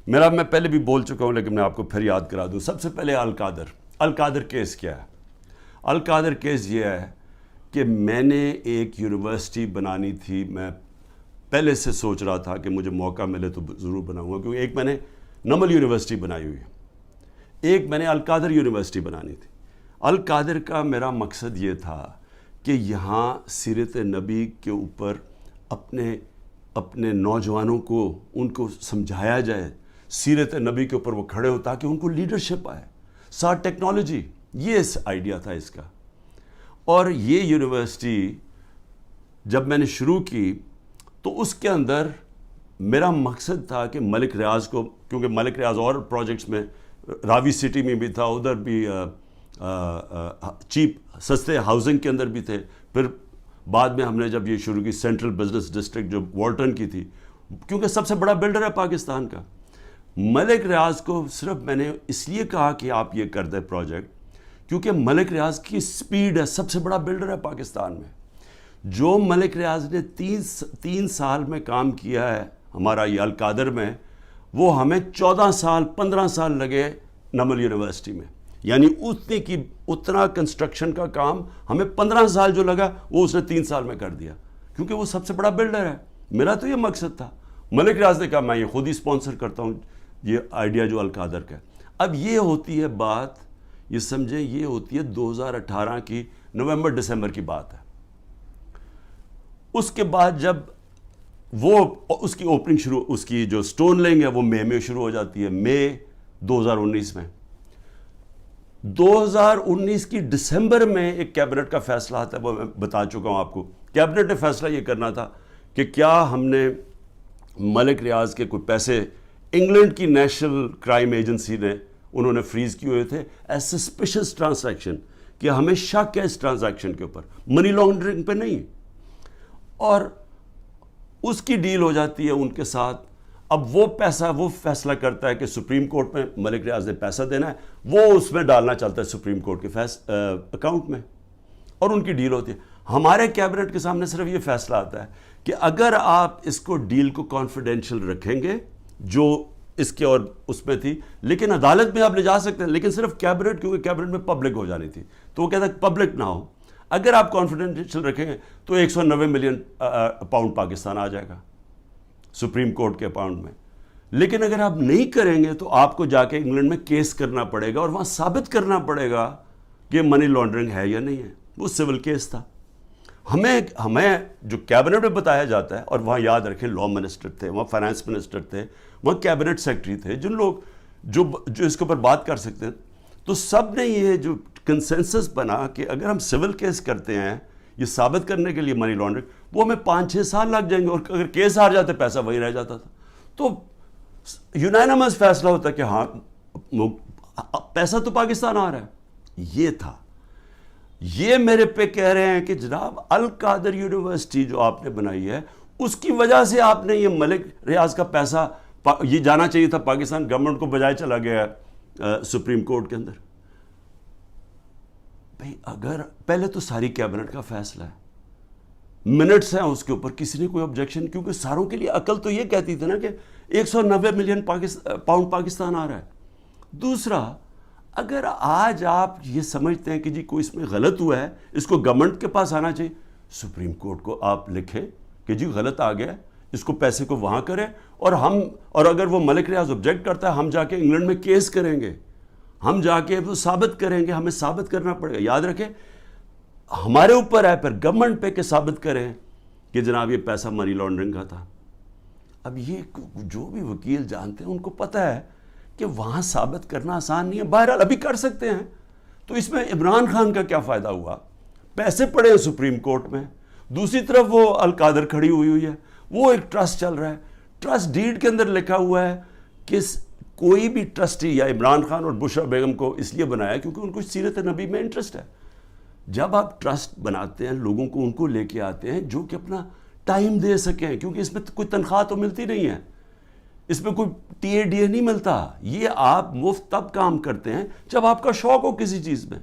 S1: میں پہلے بھی بول چکا ہوں, لیکن میں آپ کو پھر یاد کرا دوں. سب سے پہلے القادر کیس کیا ہے؟ القادر کیس یہ ہے کہ میں نے ایک یونیورسٹی بنانی تھی. میں پہلے سے سوچ رہا تھا کہ مجھے موقع ملے تو ضرور بناؤں گا, کیونکہ ایک میں نے نمل یونیورسٹی بنائی ہوئی ہے, ایک میں نے القادر یونیورسٹی بنانی تھی. القادر کا میرا مقصد یہ تھا کہ یہاں سیرت نبی کے اوپر اپنے نوجوانوں کو, ان کو سمجھایا جائے, سیرت نبی کے اوپر وہ کھڑے ہو تاکہ ان کو لیڈرشپ آئے, ساتھ ٹیکنالوجی. یہ آئیڈیا تھا اس کا. اور یہ یونیورسٹی جب میں نے شروع کی تو اس کے اندر میرا مقصد تھا کہ ملک ریاض کو, کیونکہ ملک ریاض اور پروجیکٹس میں, راوی سٹی میں بھی تھا, ادھر بھی چیپ سستے ہاؤسنگ کے اندر بھی تھے. پھر بعد میں ہم نے جب یہ شروع کی سینٹرل بزنس ڈسٹرکٹ جو والٹن کی تھی, کیونکہ سب سے بڑا بلڈر ہے پاکستان کا. ملک ریاض کو صرف میں نے اس لیے کہا کہ آپ یہ کر دیں پروجیکٹ, کیونکہ ملک ریاض کی سپیڈ ہے, سب سے بڑا بلڈر ہے پاکستان میں. جو ملک ریاض نے 3 سال میں کام کیا ہے ہمارا یہ القادر میں, وہ ہمیں 14 سال 15 سال لگے نمل یونیورسٹی میں. یعنی اتنا کنسٹرکشن کا کام ہمیں 15 سال جو لگا وہ اس نے 3 سال میں کر دیا, کیونکہ وہ سب سے بڑا بلڈر ہے. میرا تو یہ مقصد تھا. ملک ریاض نے کہا میں یہ خود ہی اسپانسر کرتا ہوں یہ آئیڈیا جو القادر کا ہے. اب یہ ہوتی ہے بات, یہ سمجھیں, یہ ہوتی ہے 2018 کی نومبر دسمبر کی بات ہے. اس کے بعد جب وہ اس کی اوپننگ شروع, اس کی جو سٹون لینگ ہے وہ مئی میں شروع ہو جاتی ہے. مئی 2019 میں. 2019 کی دسمبر میں ایک کیبنٹ کا فیصلہ آتا ہے, وہ میں بتا چکا ہوں آپ کو. کیبنٹ نے فیصلہ یہ کرنا تھا کہ کیا ہم نے ملک ریاض کے کوئی پیسے انگلینڈ کی نیشنل کرائم ایجنسی نے انہوں نے فریز کیے ہوئے تھے ایز سسپیشس ٹرانزیکشن, کہ ہمیں شک ہے اس ٹرانزیکشن کے اوپر, منی لانڈرنگ پہ نہیں. اور اس کی ڈیل ہو جاتی ہے ان کے ساتھ. اب وہ پیسہ وہ فیصلہ کرتا ہے کہ سپریم کورٹ میں ملک ریاض نے پیسہ دینا ہے, وہ اس میں ڈالنا چلتا ہے سپریم کورٹ کے اکاؤنٹ میں, اور ان کی ڈیل ہوتی ہے. ہمارے کیبنٹ کے سامنے صرف یہ فیصلہ آتا ہے کہ اگر آپ اس کو ڈیل کو کانفیڈینشیل رکھیں گے جو اس کے اور اس میں تھی, لیکن عدالت میں آپ لے جا سکتے ہیں, لیکن صرف کیبنٹ, کیونکہ کیبنٹ میں پبلک ہو جانی تھی, تو وہ کہتا ہے پبلک نہ ہو. اگر آپ کانفیڈینشیل رکھیں گے تو 190 ملین پاؤنڈ پاکستان آ جائے گا سپریم کورٹ کے اکاؤنٹ میں. لیکن اگر آپ نہیں کریں گے تو آپ کو جا کے انگلینڈ میں کیس کرنا پڑے گا اور وہاں ثابت کرنا پڑے گا کہ منی لانڈرنگ ہے یا نہیں ہے. وہ سول کیس تھا. ہمیں جو کیبنٹ میں بتایا جاتا ہے, اور وہاں یاد رکھیں لا منسٹر تھے, وہاں فائنانس منسٹر تھے, وہاں کیبنٹ سیکرٹری تھے, جن لوگ جو اس کے اوپر بات کر سکتے ہیں. تو سب نے یہ جو کنسنسس بنا کہ اگر ہم سول کیس کرتے ہیں یہ ثابت کرنے کے لیے منی لانڈرنگ, وہ ہمیں 5-6 سال لگ جائیں گے, اور اگر کیس ہار جاتے پیسہ وہی رہ جاتا تھا. تو یونانیمس فیصلہ ہوتا کہ ہاں پیسہ تو پاکستان آ رہا ہے. یہ تھا. یہ میرے پہ کہہ رہے ہیں کہ جناب القادر یونیورسٹی جو آپ نے بنائی ہے اس کی وجہ سے آپ نے یہ ملک ریاض کا پیسہ یہ جانا چاہیے تھا پاکستان گورنمنٹ کو, بجائے چلا گیا سپریم کورٹ کے اندر. بھئی اگر پہلے تو ساری کیبنٹ کا فیصلہ ہے, منٹس ہیں اس کے اوپر, کسی نے کوئی آبجیکشن, کیونکہ ساروں کے لیے عقل تو یہ کہتی تھی نا کہ 190 ملین پاؤنڈ پاکستان آ رہا ہے. دوسرا, اگر آج آپ یہ سمجھتے ہیں کہ جی کوئی اس میں غلط ہوا ہے, اس کو گورنمنٹ کے پاس آنا چاہیے, سپریم کورٹ کو آپ لکھیں کہ جی غلط آ گیا, اس کو پیسے کو وہاں کریں, اور اگر وہ ملک ریاض آبجیکٹ کرتا ہے, ہم جا کے انگلینڈ میں کیس کریں گے, ہم جا کے وہ ثابت کریں گے, ہمیں ثابت کرنا پڑے گا. یاد رکھیں ہمارے اوپر ہے پھر گورنمنٹ پہ کہ ثابت کریں کہ جناب یہ پیسہ منی لانڈرنگ کا تھا. اب یہ جو بھی وکیل جانتے ہیں ان کو پتہ ہے کہ وہاں ثابت کرنا آسان نہیں ہے. بہرحال ابھی کر سکتے ہیں. تو اس میں عمران خان کا کیا فائدہ ہوا؟ پیسے پڑے ہیں سپریم کورٹ میں, دوسری طرف وہ القادر کھڑی ہوئی ہے, وہ ایک ٹرسٹ چل رہا ہے. ٹرسٹ ڈیڈ کے اندر لکھا ہوا ہے کہ کوئی بھی ٹرسٹی, یا عمران خان اور بشرا بیگم کو اس لیے بنایا کیونکہ ان کو سیرت نبی میں انٹرسٹ ہے. جب آپ ٹرسٹ بناتے ہیں لوگوں کو ان کو لے کے آتے ہیں جو کہ اپنا ٹائم دے سکیں, کیونکہ اس میں کوئی تنخواہ تو ملتی نہیں ہے, اس میں کوئی ٹی اے ڈی اے نہیں ملتا. یہ آپ مفت تب کام کرتے ہیں جب آپ کا شوق ہو کسی چیز میں.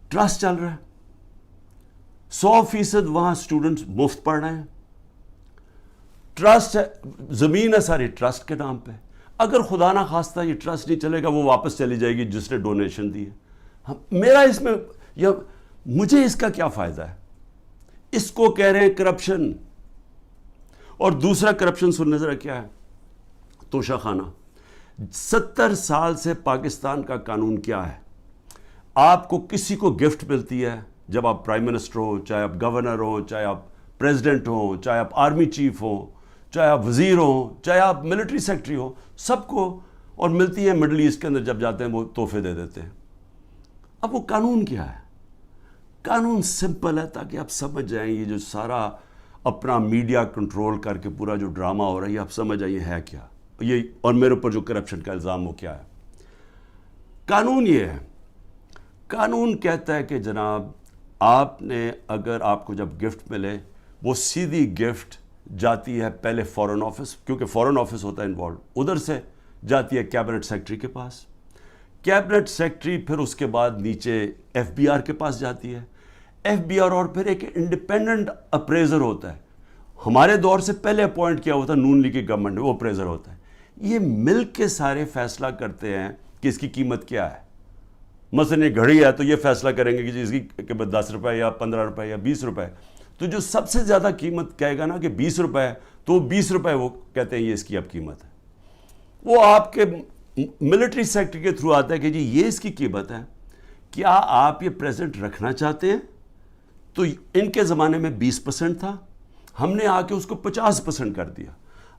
S1: ٹرسٹ چل رہا ہے, 100% وہاں اسٹوڈنٹس مفت پڑھ رہے ہیں. ٹرسٹ ہے, زمین ہے ساری ٹرسٹ کے نام پہ. اگر خدا نہ خواستہ یہ ٹرسٹ نہیں چلے گا, وہ واپس چلی جائے گی جس نے ڈونیشن دی ہے. میرا اس میں یا مجھے اس کا کیا فائدہ ہے؟ اس کو کہہ رہے ہیں کرپشن. اور دوسرا کرپشن سننے ذرا کیا ہے, توشہ خانہ. 70 سال سے پاکستان کا قانون کیا ہے؟ آپ کو کسی کو گفٹ ملتی ہے جب آپ پرائم منسٹر ہو, چاہے آپ گورنر ہو, چاہے آپ پریزیڈنٹ ہو, چاہے آپ آرمی چیف ہو, چاہے آپ وزیر ہو, چاہے آپ ملٹری سیکرٹری ہو, سب کو, اور ملتی ہے مڈل ایسٹ کے اندر جب جاتے ہیں وہ تحفے دے دیتے ہیں. اب وہ قانون کیا ہے؟ قانون سمپل ہے تاکہ آپ سمجھ جائیں یہ جو سارا اپنا میڈیا کنٹرول کر کے پورا جو ڈرامہ ہو رہا ہے یہ آپ سمجھ جائیں ہے کیا, یہ اور میرے اوپر جو کرپشن کا الزام ہو کیا ہے. قانون یہ ہے, قانون کہتا ہے کہ جناب آپ نے, اگر آپ کو جب گفٹ ملے وہ سیدھی گفٹ جاتی ہے پہلے فورن آفس, کیونکہ فورن آفس ہوتا ہے انوالو, ادھر سے جاتی ہے کیبنٹ سیکرٹری کے پاس. کیبنٹ سیکرٹری پھر اس کے بعد نیچے ایف بی آر کے پاس جاتی ہے. ایف بی آر اور پھر ایک انڈیپینڈنٹ اپریزر ہوتا ہے, ہمارے دور سے پہلے اپوائنٹ کیا ہوتا ہے نون لیگ کی گورنمنٹ نے, وہ اپریزر ہوتا ہے. یہ مل کے سارے فیصلہ کرتے ہیں کہ اس کی قیمت کیا ہے. مثلا یہ گھڑی ہے تو یہ فیصلہ کریں گے کہ اس کی قیمت 10 روپے یا 15 روپے یا 20 روپے. تو جو سب سے زیادہ قیمت کہے گا نا کہ 20 روپے, تو 20 روپے وہ کہتے ہیں یہ اس کی اب قیمت ہے. وہ آپ کے ملٹری سیکٹر کے تھرو آتا ہے کہ جی یہ اس کی قیمت ہے, کیا آپ یہ پریزنٹ رکھنا چاہتے ہیں؟ تو ان کے زمانے میں 20% تھا, ہم نے آ کے اس کو 50% کر دیا.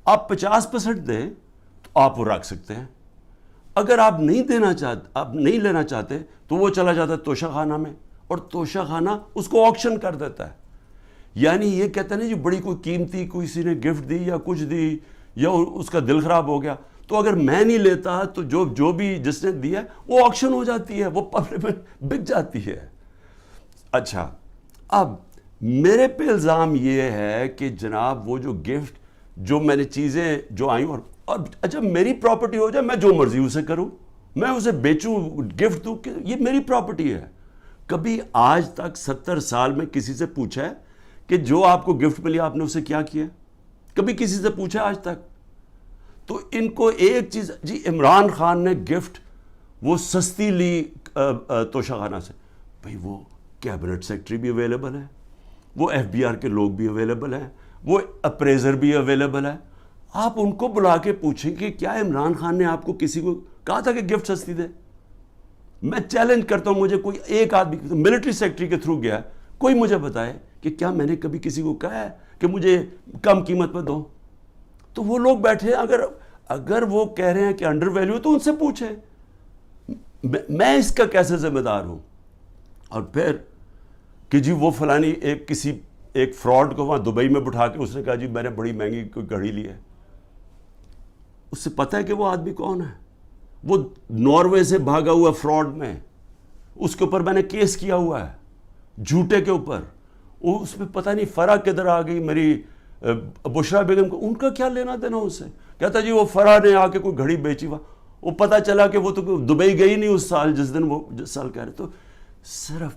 S1: آپ 50% دیں تو آپ وہ رکھ سکتے ہیں. اگر آپ نہیں دینا چاہتے, آپ نہیں لینا چاہتے, تو وہ چلا جاتا ہے توشہ خانہ میں, اور توشہ خانہ اس کو آکشن کر دیتا ہے. یعنی یہ کہتا ہے نا جی بڑی کوئی قیمتی کسی نے گفٹ دی یا کچھ دی یا اس کا دل خراب ہو گیا, تو اگر میں نہیں لیتا تو جو بھی جس نے دیا وہ آکشن ہو جاتی ہے, وہ پبلک میں بک جاتی ہے. اچھا, اب میرے پہ الزام یہ ہے کہ جناب وہ جو گفٹ, جو میں نے چیزیں جو آئیں, اور اچھا میری پراپرٹی ہو جائے, میں جو مرضی اسے کروں, میں اسے بیچوں, گفٹ دوں, کہ یہ میری پراپرٹی ہے. کبھی آج تک 70 سال میں کسی سے پوچھا ہے کہ جو آپ کو گفٹ ملی آپ نے اسے کیا کیا؟ کبھی کسی سے پوچھا آج تک؟ تو ان کو ایک چیز, جی عمران خان نے گفٹ وہ سستی لی توشہ خانہ سے, بھئی وہ کیبنٹ سیکٹری بھی اویلیبل ہے, وہ ایف بی آر کے لوگ بھی اویلیبل ہیں, وہ اپریزر بھی اویلیبل ہے. آپ ان کو بلا کے پوچھیں کہ کیا عمران خان نے آپ کو کسی کو کہا تھا کہ گفٹ سستی دے؟ میں چیلنج کرتا ہوں, مجھے کوئی ایک آدمی ملٹری سیکٹری کے تھرو گیا, کوئی مجھے بتائے کہ کیا میں نے کبھی کسی کو کہا ہے کہ مجھے کم قیمت پہ دو؟ تو وہ لوگ بیٹھے ہیں, اگر وہ کہہ رہے ہیں کہ انڈر ویلیو تو ان سے پوچھیں, میں اس کا کیسے ذمہ دار ہوں؟ اور پھر کہ جی وہ فلانی ایک فراڈ کو وہاں دبئی میں بٹھا کے اس نے کہا جی میں نے بڑی مہنگی کوئی گھڑی لی ہے. اس سے پتہ ہے کہ وہ آدمی کون ہے؟ وہ ناروے سے بھاگا ہوا فراڈ میں, اس کے اوپر میں نے کیس کیا ہوا ہے جھوٹے کے اوپر. وہ اس میں پتہ نہیں فرح کدھر آ گئی میری بشرا بیگم کو, ان کا کیا لینا دینا اس سے؟ کہتا جی وہ فرح نے آ کے کوئی گھڑی بیچی, وہ پتہ چلا کہ وہ تو دبئی گئی نہیں اس سال, جس دن وہ جس سال کہہ رہے. تو صرف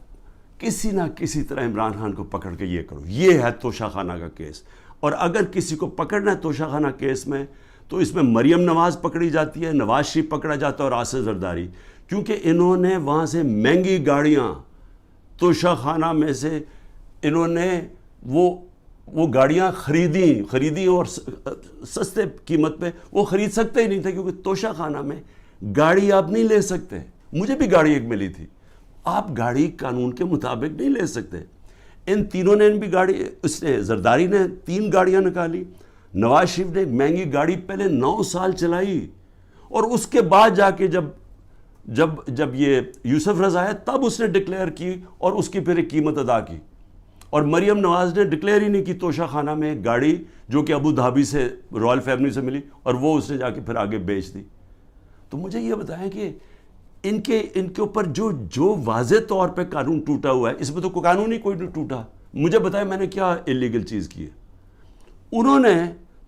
S1: کسی نہ کسی طرح عمران خان کو پکڑ کے یہ کرو, یہ ہے توشہ خانہ کا کیس. اور اگر کسی کو پکڑنا ہے توشہ خانہ کیس میں, تو اس میں مریم نواز پکڑی جاتی ہے, نواز شریف پکڑا جاتا ہے, اور آصف زرداری, کیونکہ انہوں نے وہاں سے مہنگی گاڑیاں توشہ خانہ میں سے انہوں نے وہ گاڑیاں خریدی اور سستے قیمت پہ وہ خرید سکتے ہی نہیں تھے, کیونکہ توشہ خانہ میں گاڑی آپ نہیں لے سکتے. مجھے بھی گاڑی ایک ملی تھی, آپ گاڑی قانون کے مطابق نہیں لے سکتے. ان تینوں نے بھی گاڑی, اس نے زرداری نے 3 گاڑیاں نکالی, نواز شریف نے ایک مہنگی گاڑی پہلے 9 سال چلائی, اور اس کے بعد جا کے جب یہ یوسف رضا ہے تب اس نے ڈکلیئر کی اور اس کی پھر ایک قیمت ادا کی. اور مریم نواز نے ڈکلیئر ہی نہیں کی توشہ خانہ میں ایک گاڑی جو کہ ابو دھابی سے رائل فیملی سے ملی, اور وہ اس نے جا کے پھر آگے بیچ دی. تو مجھے یہ بتائیں کہ ان کے اوپر جو واضح طور پہ قانون ٹوٹا ہوا ہے, اس میں تو کوئی قانون ہی کوئی نہیں ٹوٹا. مجھے بتائیں میں نے کیا انلیگل چیز کی ہے؟ انہوں نے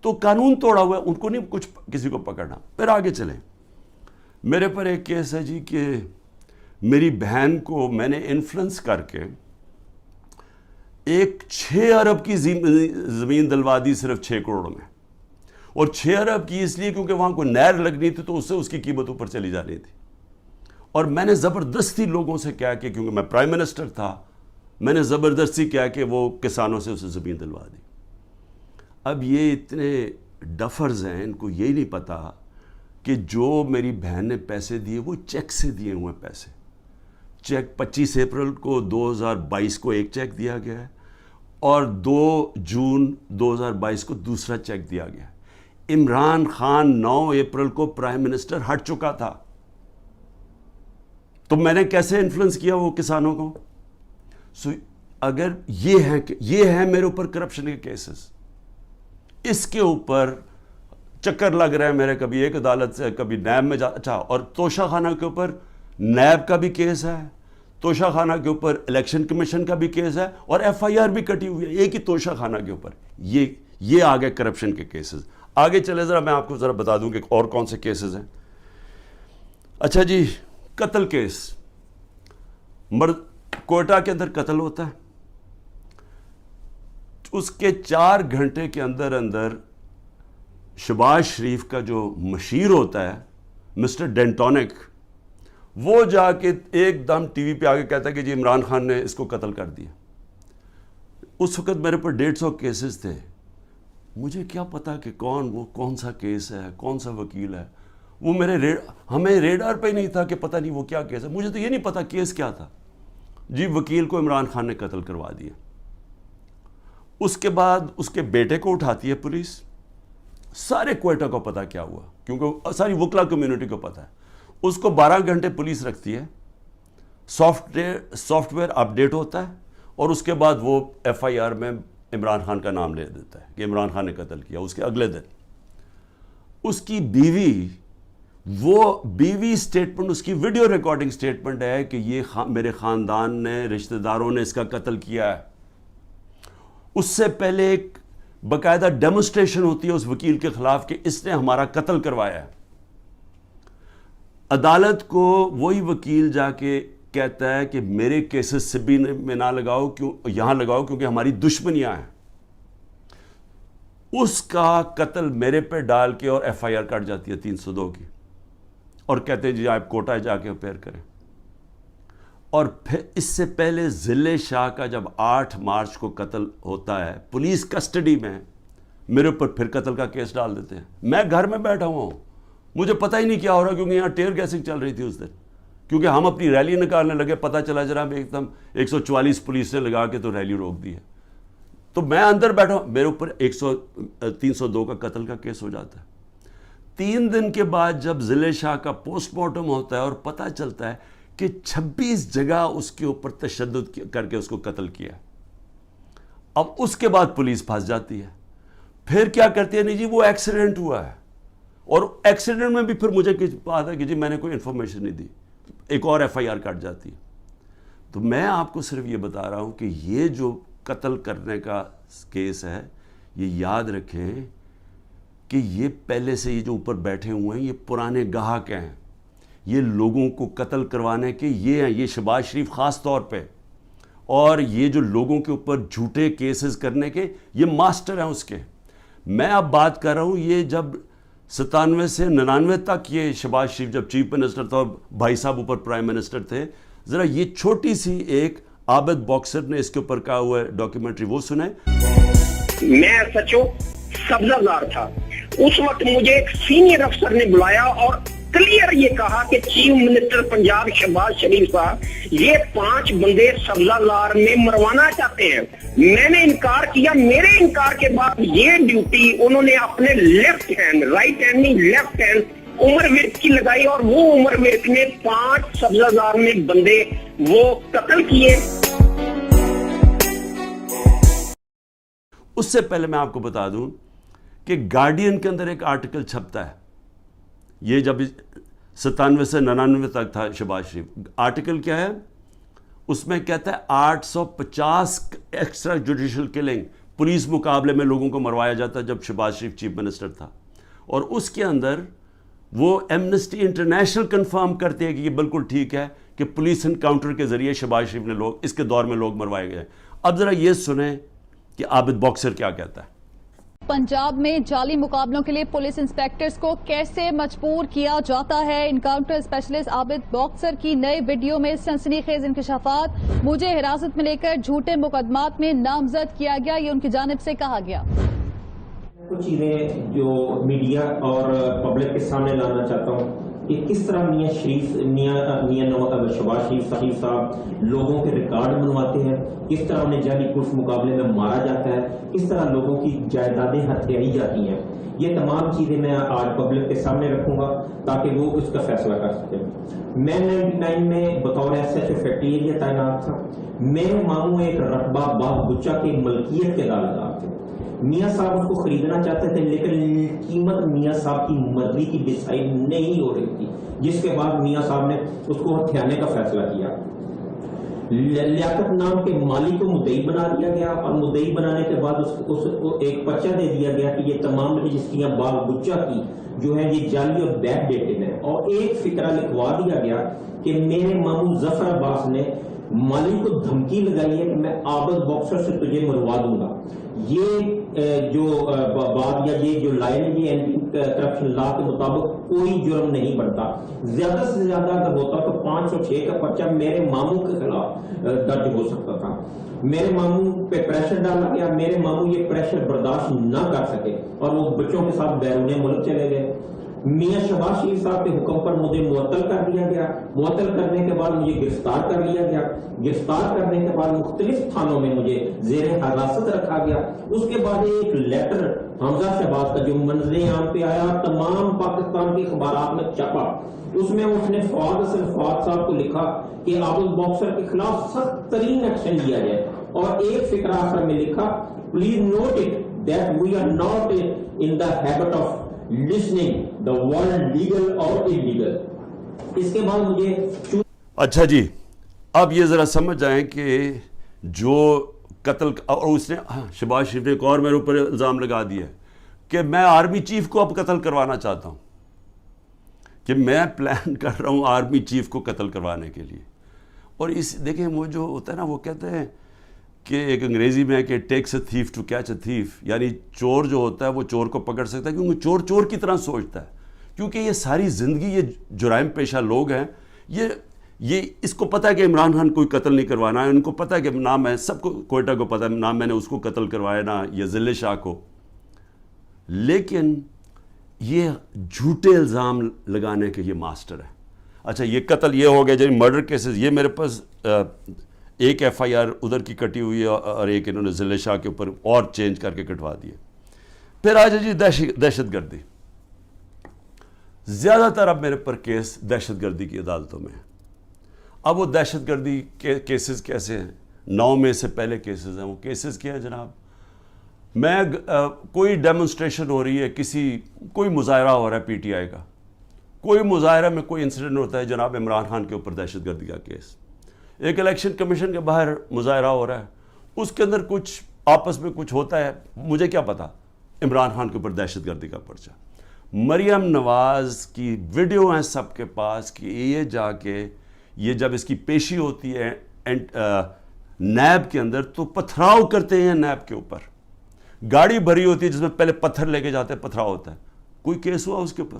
S1: تو قانون توڑا ہوا ہے, ان کو نہیں کچھ کسی کو پکڑنا. پھر آگے چلیں, میرے پر ایک کیس ہے جی کہ میری بہن کو میں نے انفلوئنس کر کے ایک 6 ارب کی زمین دلوا دی صرف 6 کروڑ میں, اور 6 ارب کی اس لیے کیونکہ وہاں کوئی نہر لگنی تھی تو اس سے اس کی قیمت اوپر چلی جانی تھی. اور میں نے زبردستی لوگوں سے کہا کہ کیونکہ میں پرائم منسٹر تھا, میں نے زبردستی کہا کہ وہ کسانوں سے اسے زمین دلوا دی. اب یہ اتنے ڈفرز ہیں, ان کو یہی نہیں پتا کہ جو میری بہن نے پیسے دیے وہ چیک سے دیے ہوئے پیسے. چیک 25 اپریل کو 2022 کو ایک چیک دیا گیا ہے, اور 2 جون 2022 کو دوسرا چیک دیا گیا. عمران خان 9 اپریل کو پرائم منسٹر ہٹ چکا تھا, تو میں نے کیسے انفلوئنس کیا وہ کسانوں کو؟ اگر یہ ہے میرے اوپر کرپشن کے کیسز, اس کے اوپر چکر لگ رہا ہے میرے, کبھی ایک عدالت سے کبھی نیب میں اچھا. اور توشہ خانہ کے اوپر نیب کا بھی کیس ہے, توشہ خانہ کے اوپر الیکشن کمیشن کا بھی کیس ہے, اور ایف آئی آر بھی کٹی ہوئی ہے ایک ہی توشہ خانہ کے اوپر. یہ آگے کرپشن کے کیسز. آگے چلے ذرا میں آپ کو ذرا بتا دوں کہ اور کون سے کیسز ہیں. اچھا جی, قتل کیس. کوئٹہ کے اندر قتل ہوتا ہے, اس کے 4 گھنٹے کے اندر شہباز شریف کا جو مشیر ہوتا ہے مسٹر ڈینٹونک, وہ جا کے ایک دم ٹی وی پہ آگے کہتا ہے کہ جی عمران خان نے اس کو قتل کر دیا. اس وقت میرے پر 150 کیسز تھے. مجھے کیا پتا کہ کون سا کیس ہے, کون سا وکیل ہے. وہ ہمیں ریڈار پہ ہی نہیں تھا کہ پتہ نہیں وہ کیا کیس ہے. مجھے تو یہ نہیں پتا کیس کیا تھا. جی وکیل کو عمران خان نے قتل کروا دیا. اس کے بعد اس کے بیٹے کو اٹھاتی ہے پولیس, سارے کوئٹہ کو پتا کیا ہوا، کیونکہ ساری وکلا کمیونٹی کو پتا ہے. اس کو 12 گھنٹے پولیس رکھتی ہے، سافٹ ویئر اپڈیٹ ہوتا ہے، اور اس کے بعد وہ ایف آئی آر میں عمران خان کا نام لے دیتا ہے کہ عمران خان نے قتل کیا. اس کے اگلے دن اس کی بیوی سٹیٹمنٹ، اس کی ویڈیو ریکارڈنگ سٹیٹمنٹ ہے کہ یہ میرے خاندان نے، رشتہ داروں نے اس کا قتل کیا ہے. اس سے پہلے ایک باقاعدہ ڈیمونسٹریشن ہوتی ہے اس وکیل کے خلاف کہ اس نے ہمارا قتل کروایا ہے. عدالت کو وہی وکیل جا کے کہتا ہے کہ میرے کیسز سے بھی میں نہ لگاؤ، یہاں لگاؤ کیونکہ ہماری دشمنیاں ہیں. اس کا قتل میرے پہ ڈال کے اور ایف آئی آر کٹ جاتی ہے 302 کی، اور کہتے ہیں جی آپ کوٹہ جا کے اپیئر کریں. اور پھر اس سے پہلے ضلع شاہ کا جب 8 مارچ کو قتل ہوتا ہے، پولیس کسٹڈی میں میرے اوپر پھر قتل کا کیس ڈال دیتے ہیں. میں گھر میں بیٹھا ہوا ہوں، مجھے پتہ ہی نہیں کیا ہو رہا، کیونکہ یہاں ٹیئر گیسنگ چل رہی تھی اس دن. کیونکہ ہم اپنی ریلی نکالنے لگے، پتہ چلا جرا ایک دم 144 پولیس نے لگا کے تو ریلی روک دی ہے. تو میں اندر بیٹھا ہوں، میرے اوپر 302 کا قتل کا کیس ہو جاتا ہے. 3 دن کے بعد جب ضلع شاہ کا پوسٹ مارٹم ہوتا ہے اور پتہ چلتا ہے کہ 26 جگہ اس کے اوپر تشدد کر کے اس کو قتل کیا. اب اس کے بعد پولیس پھنس جاتی ہے. پھر کیا کرتی ہے؟ نہیں جی وہ ایکسیڈنٹ ہوا ہے، اور ایکسیڈنٹ میں بھی پھر مجھے بات ہے کہ جی میں نے کوئی انفارمیشن نہیں دی، ایک اور ایف آئی آر کٹ جاتی ہے. تو میں آپ کو صرف یہ بتا رہا ہوں کہ یہ جو قتل کرنے کا کیس ہے، یہ یاد رکھیں کہ یہ پہلے سے یہ جو اوپر بیٹھے ہوئے ہیں یہ پرانے گاہک ہیں. یہ لوگوں کو قتل کروانے کے یہ ہیں، یہ شہباز شریف خاص طور پہ، اور یہ جو لوگوں کے اوپر جھوٹے کیسز کرنے کے یہ ماسٹر ہیں اس کے. میں اب بات کر رہا ہوں یہ جب 97 سے 99 تک یہ شہباز شریف جب چیف منسٹر تھا اور بھائی صاحب اوپر پرائم منسٹر تھے، ذرا یہ چھوٹی سی ایک عابد باکسر نے اس کے اوپر کہا ہوا ہے ڈاکیومنٹری، وہ سنیں.
S2: میں سچو سبزہ زار تھا اس وقت، مجھے ایک سینئر افسر نے بلایا اور کلیئر یہ کہا کہ چیف منسٹر پنجاب شہباز شریف صاحب یہ 5 بندے سبزہ زار میں مروانا چاہتے ہیں. میں نے انکار کیا. میرے انکار کے بعد یہ ڈیوٹی انہوں نے اپنے لیفٹ ہینڈ، رائٹ ہینڈ نہیں لیفٹ ہینڈ عمر ورک کی لگائی، اور وہ عمر ورک نے 5 سبزہ زار میں بندے وہ قتل کیے.
S1: اس سے پہلے میں آپ کو بتا دوں کہ گارڈین کے اندر ایک آرٹیکل چھپتا ہے، یہ جب 97 سے 99 تک تھا شہباز شریف. آرٹیکل کیا ہے؟ اس میں کہتا ہے 850 ایکسٹرا جوڈیشل کلنگ پولیس مقابلے میں لوگوں کو مروایا جاتا ہے جب شہباز شریف چیف منسٹر تھا. اور اس کے اندر وہ ایمنسٹی انٹرنیشنل کنفرم کرتے ہیں کہ یہ بالکل ٹھیک ہے کہ پولیس انکاؤنٹر کے ذریعے شہباز شریف نے اس کے دور میں لوگ مروائے گئے. اب ذرا یہ سنیں کہ عابد باکسر کیا کہتا ہے.
S3: پنجاب میں جعلی مقابلوں کے لیے پولیس انسپیکٹرز کو کیسے مجبور کیا جاتا ہے؟ انکاؤنٹر اسپیشلسٹ عابد باکسر کی نئے ویڈیو میں سنسنی خیز انکشافات. مجھے حراست میں لے کر جھوٹے مقدمات میں نامزد کیا گیا، یہ ان کی جانب سے کہا گیا.
S4: کچھ چیزیں جو میڈیا اور پبلک کے سامنے لانا چاہتا ہوں کہ کس طرح شہباز شریف صاحب لوگوں کے ریکارڈ بنواتے ہیں، کس طرح انہیں جعلی پولیس مقابلے میں مارا جاتا ہے، کس طرح لوگوں کی جائیدادیں ہتھیائی جاتی ہیں. یہ تمام چیزیں میں آج پبلک کے سامنے رکھوں گا تاکہ وہ اس کا فیصلہ کر سکیں. میں 99 میں بطور S H O factory area تعینات تھا. میرے ماموں ایک رقبہ باغ بچہ کی ملکیت کے دعویدار تھے. میاں صاحب اس کو خریدنا چاہتے تھے لیکن قیمت میاں صاحب کی مرضی کی ڈیسائیڈ نہیں ہو رہی تھی، جس کے بعد میاں صاحب نے اس کو ہتھیانے کا فیصلہ کیا. لیاقت نام کے مالی کو مدعی بنا دیا گیا، اور مدعی بنانے کے بعد اس کو ایک پرچہ دے دیا گیا کہ یہ تمام رجسٹریاں باغ بچہ کی جو ہے یہ جعلی اور بیک ڈیٹڈ ہیں. اور ایک فقرہ لکھوا دیا گیا کہ میرے ماموں ظفر عباس نے مالی کو دھمکی لگائی ہے کہ میں عابد باکسر سے تجھے مروا دوں گا. یہ جو بات یا یہ جو لائن ہے یہ اینٹی کرپشن لا کے مطابق کوئی جرم نہیں بنتا. زیادہ سے زیادہ اگر ہوتا تو 506 کا پرچہ میرے ماموں کے خلاف درج ہو سکتا تھا. میرے ماموں پہ پریشر ڈالا گیا، میرے ماموں یہ پریشر برداشت نہ کر سکے اور وہ بچوں کے ساتھ بیرون ملک چلے گئے. میاں شہباز شریف صاحب کے حکم پر مجھے معطل کر دیا گیا. معطل کرنے کے بعد مجھے گرفتار کر لیا گیا. گرفتار کرنے کے بعد مختلف تھانوں میں مجھے زیر حراست رکھا گیا. اس کے بعد ایک لیٹر حمزہ شہباز کا جو منظر عام پہ آیا, تمام پاکستان کے اخبارات میں چھپا. اس میں اس نے فواد حسن فواد صاحب کو لکھا کہ عابد باکسر کے خلاف سخت ترین ایکشن لیا جائے, اور ایک فقرہ آخر میں لکھا, please note it that we are not in the habit of listening the word legal or illegal. اس کے بعد مجھے
S1: اچھا جی, اب یہ ذرا سمجھ جائیں کہ جو قتل, اور اس نے شہباز شریف نے ایک اور میرے اوپر الزام لگا دیا کہ میں آرمی چیف کو اب قتل کروانا چاہتا ہوں, کہ میں پلان کر رہا ہوں آرمی چیف کو قتل کروانے کے لیے. اور اس دیکھیں وہ جو ہوتا ہے نا, وہ کہتے ہیں کہ ایک انگریزی میں ہے کہ takes a thief to catch a thief, یعنی چور جو ہوتا ہے وہ چور کو پکڑ سکتا ہے کیونکہ چور چور کی طرح سوچتا ہے, کیونکہ یہ ساری زندگی یہ جرائم پیشہ لوگ ہیں, یہ اس کو پتہ ہے کہ عمران خان کوئی قتل نہیں کروانا ہے, ان کو پتہ ہے کہ نہ میں, سب کو کوئٹہ کو پتہ ہے نہ میں نے اس کو قتل کروایا نہ یہ ذل شاہ کو, لیکن یہ جھوٹے الزام لگانے کے یہ ماسٹر ہے. اچھا یہ قتل یہ ہو گیا, جب مرڈر کیسز یہ میرے پاس ایک ایف آئی آر ادھر کی کٹی ہوئی ہے اور ایک انہوں نے ذل شاہ کے اوپر اور چینج کر کے کٹوا دیے. پھر آ جائے جی دہشت گردی. زیادہ تر اب میرے پر کیس دہشت گردی کی عدالتوں میں. اب وہ دہشت گردی کے کیسز کیسے ہیں؟ 9 مئی سے پہلے کیسز ہیں. وہ کیسز کیا ہے جناب؟ میں کوئی ڈیمونسٹریشن ہو رہی ہے, کوئی مظاہرہ ہو رہا ہے پی ٹی آئی کا, کوئی مظاہرہ میں کوئی انسیڈنٹ ہوتا ہے, جناب عمران خان کے اوپر دہشت گردی کا کیس. ایک الیکشن کمیشن کے باہر مظاہرہ ہو رہا ہے, اس کے اندر کچھ آپس میں کچھ ہوتا ہے, مجھے کیا پتا, عمران خان کے اوپر دہشت گردی کا پرچہ. مریم نواز کی ویڈیو ہیں سب کے پاس کہ یہ جا کے یہ جب اس کی پیشی ہوتی ہے نیب کے اندر تو پتھراؤ کرتے ہیں نیب کے اوپر. گاڑی بھری ہوتی ہے جس میں پہلے پتھر لے کے جاتے ہیں, پتھراؤ ہوتا ہے. کوئی کیس ہوا اس کے اوپر؟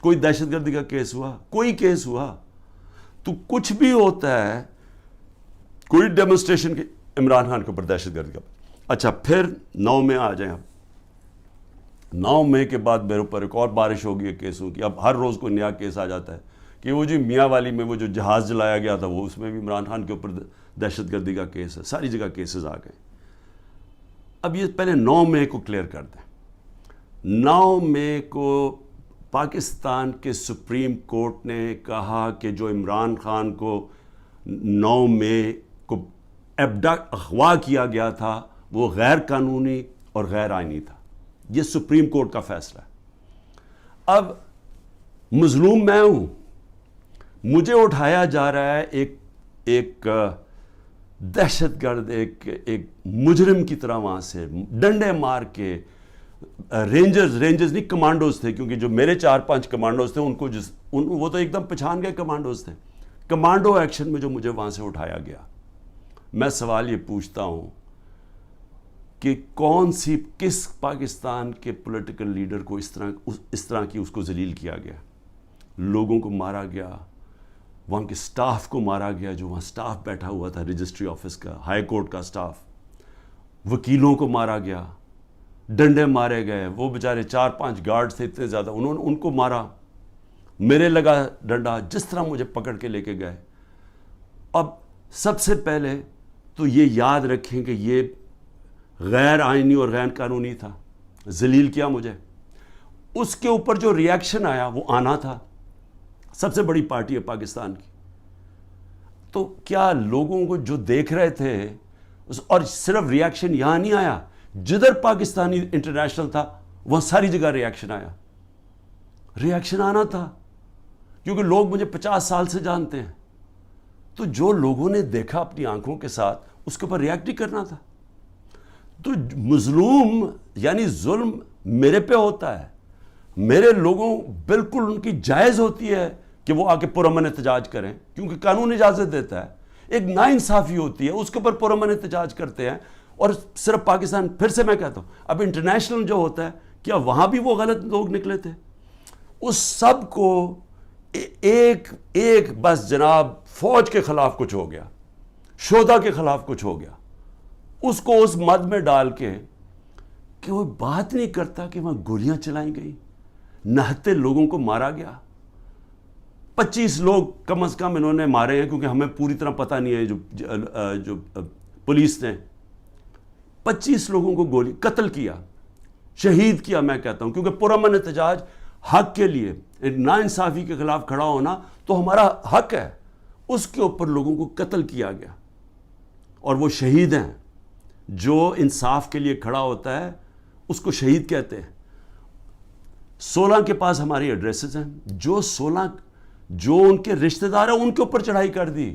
S1: کوئی دہشت گردی کا کیس ہوا؟ کوئی کیس ہوا؟ تو کچھ بھی ہوتا ہے, کوئی ڈیمونسٹریشن کی عمران خان کے اوپر دہشت گردی کا. اچھا پھر 9 مئی آ جائیں. اب 9 مئی کے بعد میرے اوپر ایک اور بارش ہوگی ہے کیسوں کی. اب ہر روز کوئی نیا کیس آ جاتا ہے کہ وہ جو میاں والی میں وہ جو جہاز جلایا گیا تھا وہ اس میں بھی عمران خان کے اوپر دہشت گردی کا کیس ہے. ساری جگہ کیسز آ گئے. اب یہ پہلے 9 مئی کو کلیئر کر دیں. 9 مئی کو پاکستان کے سپریم کورٹ نے کہا کہ جو عمران خان کو 9 مئی کو اغوا کیا گیا تھا وہ غیر قانونی اور غیر آئینی تھا. یہ سپریم کورٹ کا فیصلہ ہے. اب مظلوم میں ہوں, مجھے اٹھایا جا رہا ہے ایک دہشت گرد, ایک مجرم کی طرح وہاں سے ڈنڈے مار کے. رینجرز نہیں کمانڈوز تھے, کیونکہ جو میرے 4-5 کمانڈوز تھے ان کو وہ تو ایک دم پہچان گئے کمانڈوز تھے. کمانڈو ایکشن میں جو مجھے وہاں سے اٹھایا گیا, میں سوال یہ پوچھتا ہوں کہ کس پاکستان کے پولیٹیکل لیڈر کو اس طرح کی اس کو ذلیل کیا گیا؟ لوگوں کو مارا گیا, وہاں کے سٹاف کو مارا گیا, جو وہاں سٹاف بیٹھا ہوا تھا رجسٹری آفس کا, ہائی کورٹ کا سٹاف, وکیلوں کو مارا گیا, ڈنڈے مارے گئے. وہ بیچارے 4-5 گارڈ تھے اتنے زیادہ, انہوں نے ان کو مارا, میرے لگا ڈنڈا, جس طرح مجھے پکڑ کے لے کے گئے. اب سب سے پہلے تو یہ یاد رکھیں کہ یہ غیر آئینی اور غیر قانونی تھا, ذلیل کیا مجھے. اس کے اوپر جو ری ایکشن آیا وہ آنا تھا. سب سے بڑی پارٹی ہے پاکستان کی, تو کیا لوگوں کو جو دیکھ رہے تھے, اور صرف ری ایکشن یہاں نہیں آیا, جدھر پاکستانی انٹرنیشنل تھا وہاں ساری جگہ ری ایکشن آیا. ری ایکشن آنا تھا کیونکہ لوگ مجھے 50 سال سے جانتے ہیں, تو جو لوگوں نے دیکھا اپنی آنکھوں کے ساتھ اس کے اوپر ریئیکٹ ہی کرنا تھا. تو مظلوم یعنی ظلم میرے پہ ہوتا ہے, میرے لوگوں بالکل ان کی جائز ہوتی ہے کہ وہ آ کے پرامن احتجاج کریں, کیونکہ قانون اجازت دیتا ہے. ایک ناانصافی ہوتی ہے, اس کے اوپر پرامن احتجاج کرتے ہیں. اور صرف پاکستان, پھر سے میں کہتا ہوں, اب انٹرنیشنل جو ہوتا ہے, کیا وہاں بھی وہ غلط لوگ نکلے تھے؟ اس سب کو ایک بس جناب فوج کے خلاف کچھ ہو گیا, شہداء کے خلاف کچھ ہو گیا, اس کو اس مد میں ڈال کے کہ وہ بات نہیں کرتا کہ وہاں گولیاں چلائیں گئی. نہتے لوگوں کو مارا گیا. 25 لوگ کم از کم انہوں نے مارے ہیں, کیونکہ ہمیں پوری طرح پتہ نہیں ہے. جو پولیس نے 25 لوگوں کو گولی قتل کیا, شہید کیا میں کہتا ہوں, کیونکہ پرامن احتجاج حق کے لیے, ناانصافی کے خلاف کھڑا ہونا تو ہمارا حق ہے. اس کے اوپر لوگوں کو قتل کیا گیا, اور وہ شہید ہیں. جو انصاف کے لیے کھڑا ہوتا ہے اس کو شہید کہتے ہیں. 16 کے پاس ہماری ایڈریسز ہیں. جو ان کے رشتہ دار ہیں ان کے اوپر چڑھائی کر دی.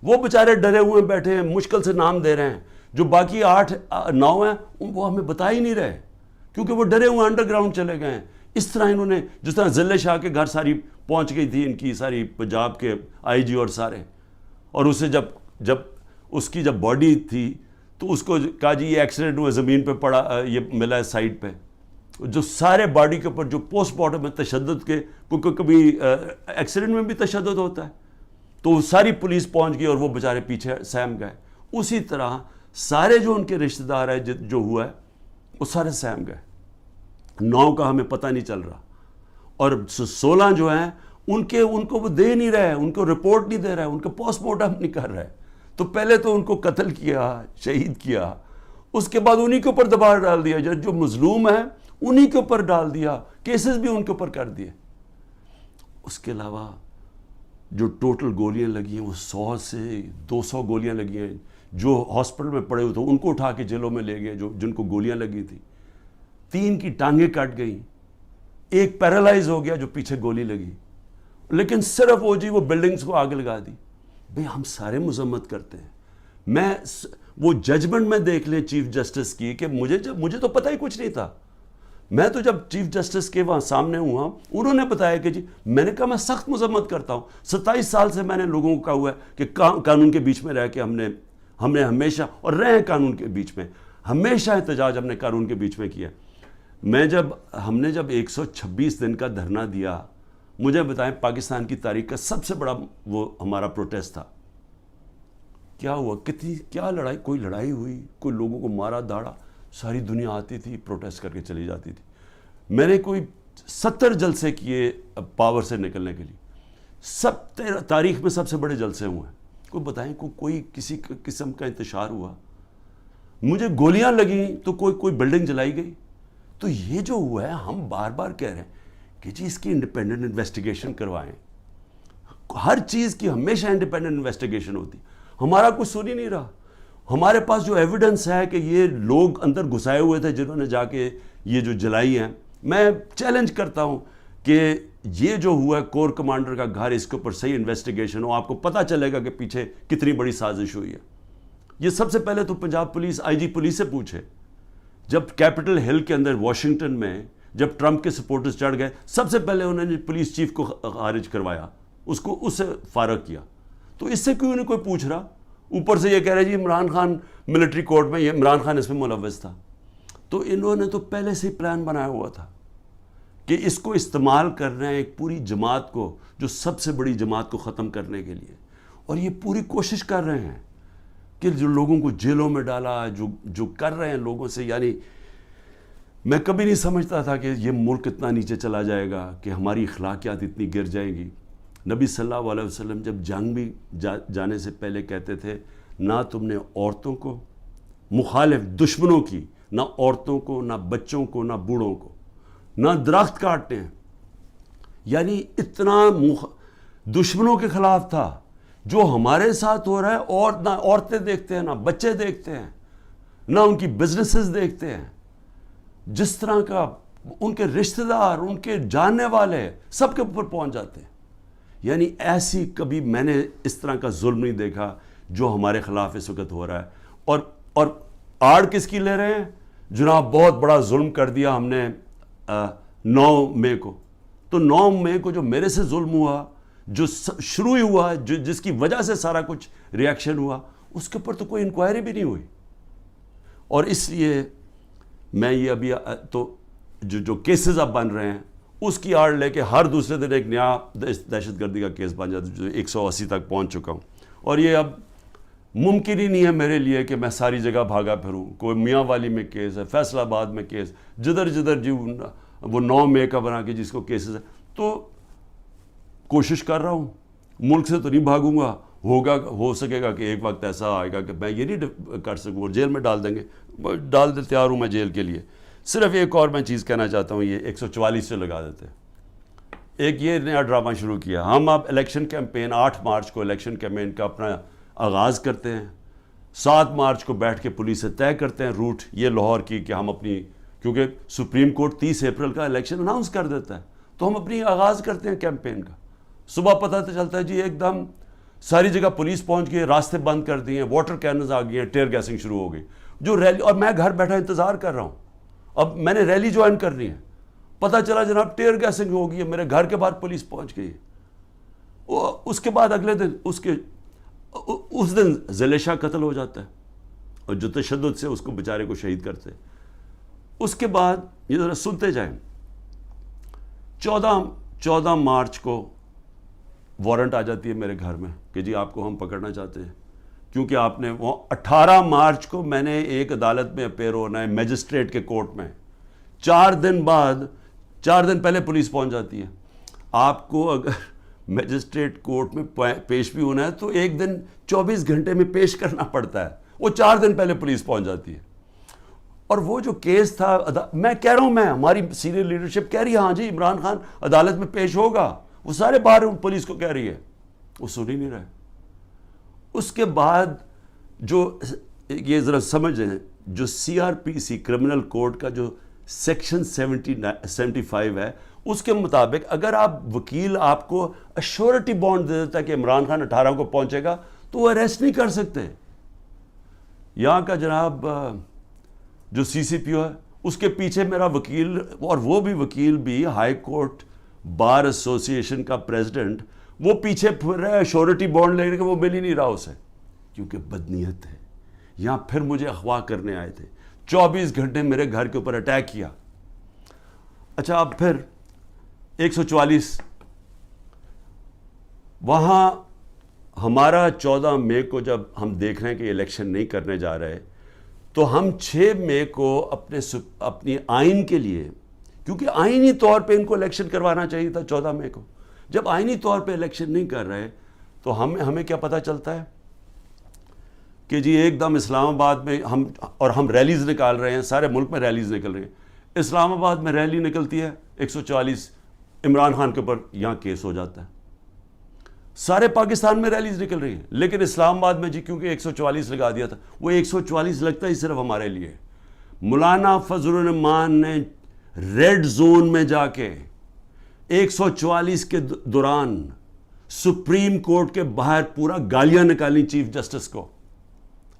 S1: وہ بیچارے ڈرے ہوئے بیٹھے ہیں, مشکل سے نام دے رہے ہیں. جو باقی 8-9 ہیں وہ ہمیں بتا ہی نہیں رہے, کیونکہ وہ ڈرے ہوئے انڈر گراؤنڈ چلے گئے ہیں. اس طرح انہوں نے, جس طرح ذلے شاہ کے گھر ساری پہنچ گئی تھی ان کی ساری پنجاب کے آئی جی اور سارے, اور اسے جب اس کی جب باڈی تھی تو اس کو کہا جی یہ ایکسیڈنٹ ہوا, زمین پہ پڑا, یہ ملا ہے سائٹ پہ. جو سارے باڈی کے اوپر جو پوسٹ مارٹم میں تشدد کے, کیونکہ کبھی ایکسیڈنٹ میں بھی تشدد ہوتا ہے, تو وہ ساری پولیس پہنچ گئی اور وہ بیچارے پیچھے سہم گئے. اسی طرح سارے جو ان کے رشتہ دار ہیں جو ہوا ہے وہ سارے سہم گئے. 9 کا ہمیں پتہ نہیں چل رہا, اور 16 جو ہیں ان کو وہ دے نہیں رہے, ان کو رپورٹ نہیں دے رہے, ان کا پوسٹ مارٹم نہیں کر رہے. تو پہلے تو ان کو قتل کیا, شہید کیا, اس کے بعد انہی کے اوپر دباؤ ڈال دیا. جو مظلوم ہے انہی کے اوپر ڈال دیا, کیسز بھی ان کے اوپر کر دیے. اس کے علاوہ جو ٹوٹل گولیاں لگی ہیں وہ 100 سے 200 گولیاں لگی ہیں. جو ہاسپٹل میں پڑے ہوئے تھے ان کو اٹھا کے جیلوں میں لے گئے جن کو گولیاں لگی تھی. 3 کی ٹانگیں کٹ گئیں, 1 پیرالائز ہو گیا جو پیچھے گولی لگی. لیکن صرف وہ بلڈنگز کو آگ لگا دی. بھئی ہم سارے مذمت کرتے ہیں. وہ ججمنٹ میں دیکھ لیں چیف جسٹس کی, کہ مجھے تو پتہ ہی کچھ نہیں تھا. میں تو جب چیف جسٹس کے وہاں سامنے ہوا, انہوں نے بتایا کہ جی, میں نے کہا میں سخت مذمت کرتا ہوں. 27 سال سے میں نے لوگوں کو کہا ہوا ہے کہ قانون کے بیچ میں رہ کے ہم نے ہمیشہ, اور رہے ہیں قانون کے بیچ میں, ہمیشہ احتجاج ہم نے قانون کے بیچ میں کیا. ہم نے جب 126 دن کا دھرنا دیا, مجھے بتائیں پاکستان کی تاریخ کا سب سے بڑا وہ ہمارا پروٹیسٹ تھا. کیا ہوا, کیا لڑائی, کوئی لڑائی ہوئی, کوئی لوگوں کو مارا داڑا, ساری دنیا آتی تھی پروٹیسٹ کر کے چلی جاتی تھی. میں نے کوئی 70 جلسے کیے پاور سے نکلنے کے لیے. تاریخ میں سب سے بڑے جلسے ہوئے ہیں. کوئی بتائیں کوئی کسی قسم کا انتشار ہوا. مجھے گولیاں لگیں تو کوئی بلڈنگ جلائی گئی. تو یہ جو ہوا ہے, ہم بار بار کہہ رہے ہیں کہ جی اس کی انڈیپینڈنٹ انویسٹیگیشن کروائیں. ہر چیز کی ہمیشہ انڈیپینڈنٹ انویسٹیگیشن ہوتی. ہمارا کچھ سن ہی نہیں رہا. ہمارے پاس جو ایویڈنس ہے کہ یہ لوگ اندر گھسائے ہوئے تھے جنہوں نے جا کے یہ جو جلائی ہیں, میں چیلنج کرتا ہوں کہ یہ جو ہوا ہے کور کمانڈر کا گھر, اس کے اوپر صحیح انویسٹیگیشن ہو, آپ کو پتہ چلے گا کہ پیچھے کتنی بڑی سازش ہوئی ہے. یہ سب سے پہلے تو پنجاب پولیس, آئی جی پولیس سے پوچھے. جب کیپٹل ہل کے اندر واشنگٹن میں جب ٹرمپ کے سپورٹرز چڑھ گئے, سب سے پہلے انہوں نے پولیس چیف کو خارج کروایا, اس سے فارغ کیا. تو اس سے کیوں نہیں کوئی پوچھ رہا؟ اوپر سے یہ کہہ رہے جی عمران خان ملٹری کورٹ میں, یہ عمران خان اس میں ملوث تھا. تو انہوں نے تو پہلے سے ہی پلان بنایا ہوا تھا کہ اس کو استعمال کر رہے ہیں ایک پوری جماعت کو, جو سب سے بڑی جماعت کو ختم کرنے کے لیے. اور یہ پوری کوشش کر رہے ہیں کہ جو لوگوں کو جیلوں میں ڈالا, جو کر رہے ہیں لوگوں سے. یعنی میں کبھی نہیں سمجھتا تھا کہ یہ ملک اتنا نیچے چلا جائے گا, کہ ہماری اخلاقیات اتنی گر جائیں گی. نبی صلی اللہ علیہ وسلم جب جنگ بھی جانے سے پہلے کہتے تھے, نہ تم نے عورتوں کو, مخالف دشمنوں کی, نہ عورتوں کو, نہ بچوں کو, نہ بوڑھوں کو, نہ درخت کاٹتے ہیں. یعنی اتنا دشمنوں کے خلاف تھا. جو ہمارے ساتھ ہو رہا ہے, اور نہ عورتیں دیکھتے ہیں, نہ بچے دیکھتے ہیں, نہ ان کی بزنسز دیکھتے ہیں. جس طرح کا ان کے رشتہ دار, ان کے جاننے والے سب کے اوپر پہنچ جاتے ہیں. یعنی ایسی کبھی میں نے اس طرح کا ظلم نہیں دیکھا جو ہمارے خلاف اس وقت ہو رہا ہے. اور آڑ کس کی لے رہے ہیں؟ جناب بہت بڑا ظلم کر دیا ہم نے 9 مئی کو. تو 9 مئی کو جو میرے سے ظلم ہوا, جو شروع ہی ہوا, جس کی وجہ سے سارا کچھ ریاکشن ہوا, اس کے اوپر تو کوئی انکوائری بھی نہیں ہوئی. اور اس لیے میں یہ ابھی تو جو کیسز اب بن رہے ہیں اس کی آڑ لے کے ہر دوسرے دن ایک نیا دہشت گردی کا کیس بن جاتا ہے, جو 180 تک پہنچ چکا ہوں. اور یہ اب ممکن ہی نہیں ہے میرے لیے کہ میں ساری جگہ بھاگا پھروں. کوئی میاں والی میں کیس ہے, فیصل آباد میں کیس, جدھر وہ 9 مئی کا بنا کے جس کو کیسز ہے. تو کوشش کر رہا ہوں, ملک سے تو نہیں بھاگوں گا, ہو سکے گا کہ ایک وقت ایسا آئے گا کہ میں یہ نہیں کر سکوں, جیل میں ڈال دیں گے, تیار ہوں میں جیل کے لیے. صرف ایک اور میں چیز کہنا چاہتا ہوں, یہ 144 سے لگا دیتے ہیں. ایک یہ نیا ڈرامہ شروع کیا, ہم اب الیکشن کیمپین 8 مارچ کو الیکشن کیمپین کا اپنا آغاز کرتے ہیں, 7 مارچ کو بیٹھ کے پولیس سے طے کرتے ہیں روٹ یہ لاہور کی کہ ہم اپنی, کیونکہ سپریم کورٹ 30 اپریل کا الیکشن اناؤنس کر دیتا ہے, تو ہم اپنی آغاز کرتے ہیں کیمپین کا. صبح پتہ تو چلتا ہے جی ایک دم ساری جگہ پولیس پہنچ گئی, راستے بند کر دیے ہیں, واٹر کیننز آ گئی ہیں, ٹیئر گیسنگ شروع ہو گئی جو ریلی, اور میں گھر بیٹھا انتظار کر رہا ہوں, اب میں نے ریلی جوائن کرنی ہے, پتہ چلا جناب ٹیئر گیسنگ ہو گئی ہے, میرے گھر کے باہر پولیس پہنچ گئی ہے. اس کے بعد اگلے دن اس دن ذیل شاہ قتل ہو جاتا ہے, اور جو تشدد سے اس کو بیچارے کو شہید کرتے. اس کے بعد یہ ذرا سنتے جائیں, 14 مارچ کو وارنٹ آ جاتی ہے میرے گھر میں کہ جی آپ کو ہم پکڑنا چاہتے ہیں, کیونکہ آپ نے وہ 18 مارچ کو میں نے ایک عدالت میں اپیئر ہونا ہے میجسٹریٹ کے کورٹ میں, 4 دن پہلے پولیس پہنچ جاتی ہے. آپ کو اگر میجسٹریٹ کورٹ میں پیش بھی ہونا ہے تو ایک دن 24 گھنٹے میں پیش کرنا پڑتا ہے, وہ 4 دن پہلے پولیس پہنچ جاتی ہے. اور وہ جو کیس تھا, میں کہہ رہا ہوں, ہماری سینئر لیڈرشپ کہہ رہی ہے ہاں جی عمران خان عدالت میں پیش ہوگا, وہ سارے باہر پولیس کو کہہ رہی ہے, وہ سن ہی نہیں رہے. اس کے بعد جو یہ ذرا سمجھ لیں, جو CRPC کرمنل کوڈ کا جو سیکشن 75 ہے, اس کے مطابق اگر آپ وکیل آپ کو ایشورٹی بانڈ دے دیتا ہے کہ عمران خان 18 کو پہنچے گا تو وہ اریسٹ نہیں کر سکتے. یہاں کا جناب جو CCPO ہے اس کے پیچھے میرا وکیل, اور وہ بھی وکیل بھی ہائی کورٹ بار ایسوسی ایشن کا پریزیڈنٹ, وہ پیچھے پھر رہا ہے شورٹی بانڈ لے کے, وہ مل ہی نہیں رہا اسے, کیونکہ بدنیت ہے. یہاں پھر مجھے اغوا کرنے آئے تھے, 24 گھنٹے میرے گھر کے اوپر اٹیک کیا. اچھا اب پھر 144 وہاں ہمارا 14 مئی کو جب ہم دیکھ رہے ہیں کہ الیکشن نہیں کرنے جا رہے, تو ہم 6 مئی کو اپنی آئین کے لیے, کیونکہ آئینی طور پہ ان کو الیکشن کروانا چاہیے تھا 14 مئی کو, جب آئینی طور پہ الیکشن نہیں کر رہے تو ہمیں کیا پتہ چلتا ہے کہ جی ایک دم اسلام آباد میں ہم ریلیز نکال رہے ہیں, سارے ملک میں ریلیز نکل رہی ہیں. اسلام آباد میں ریلی نکلتی ہے 144, عمران خان کے اوپر یہاں کیس ہو جاتا ہے. سارے پاکستان میں ریلیز نکل رہی ہیں, لیکن اسلام آباد میں جی کیونکہ 144 لگا دیا تھا, وہ 144 لگتا ہی صرف ہمارے لیے. مولانا فضل الرحمان نے ریڈ زون میں جا کے 144 کے دوران سپریم کورٹ کے باہر پورا گالیاں نکالی چیف جسٹس کو,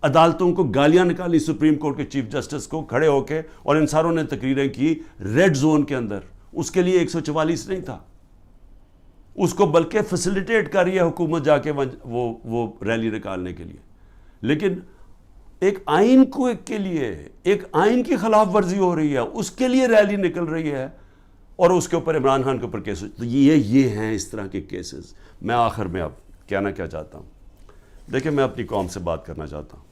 S1: عدالتوں کو گالیاں نکالی سپریم کورٹ کے چیف جسٹس کو کھڑے ہو کے, اور ان ساروں نے تقریریں کی ریڈ زون کے اندر. اس کے لیے 144 نہیں تھا, اس کو بلکہ فیسیلیٹیٹ کر رہی ہے حکومت جا کے وہ ریلی نکالنے کے لیے. لیکن ایک آئین کے لیے, ایک آئین کی خلاف ورزی ہو رہی ہے, اس کے لیے ریلی نکل رہی ہے, اور اس کے اوپر عمران خان کے اوپر کیس. تو یہ ہیں اس طرح کے کیسز. میں آخر میں اب کہنا کیا چاہتا ہوں, دیکھیں میں اپنی قوم سے بات کرنا چاہتا ہوں.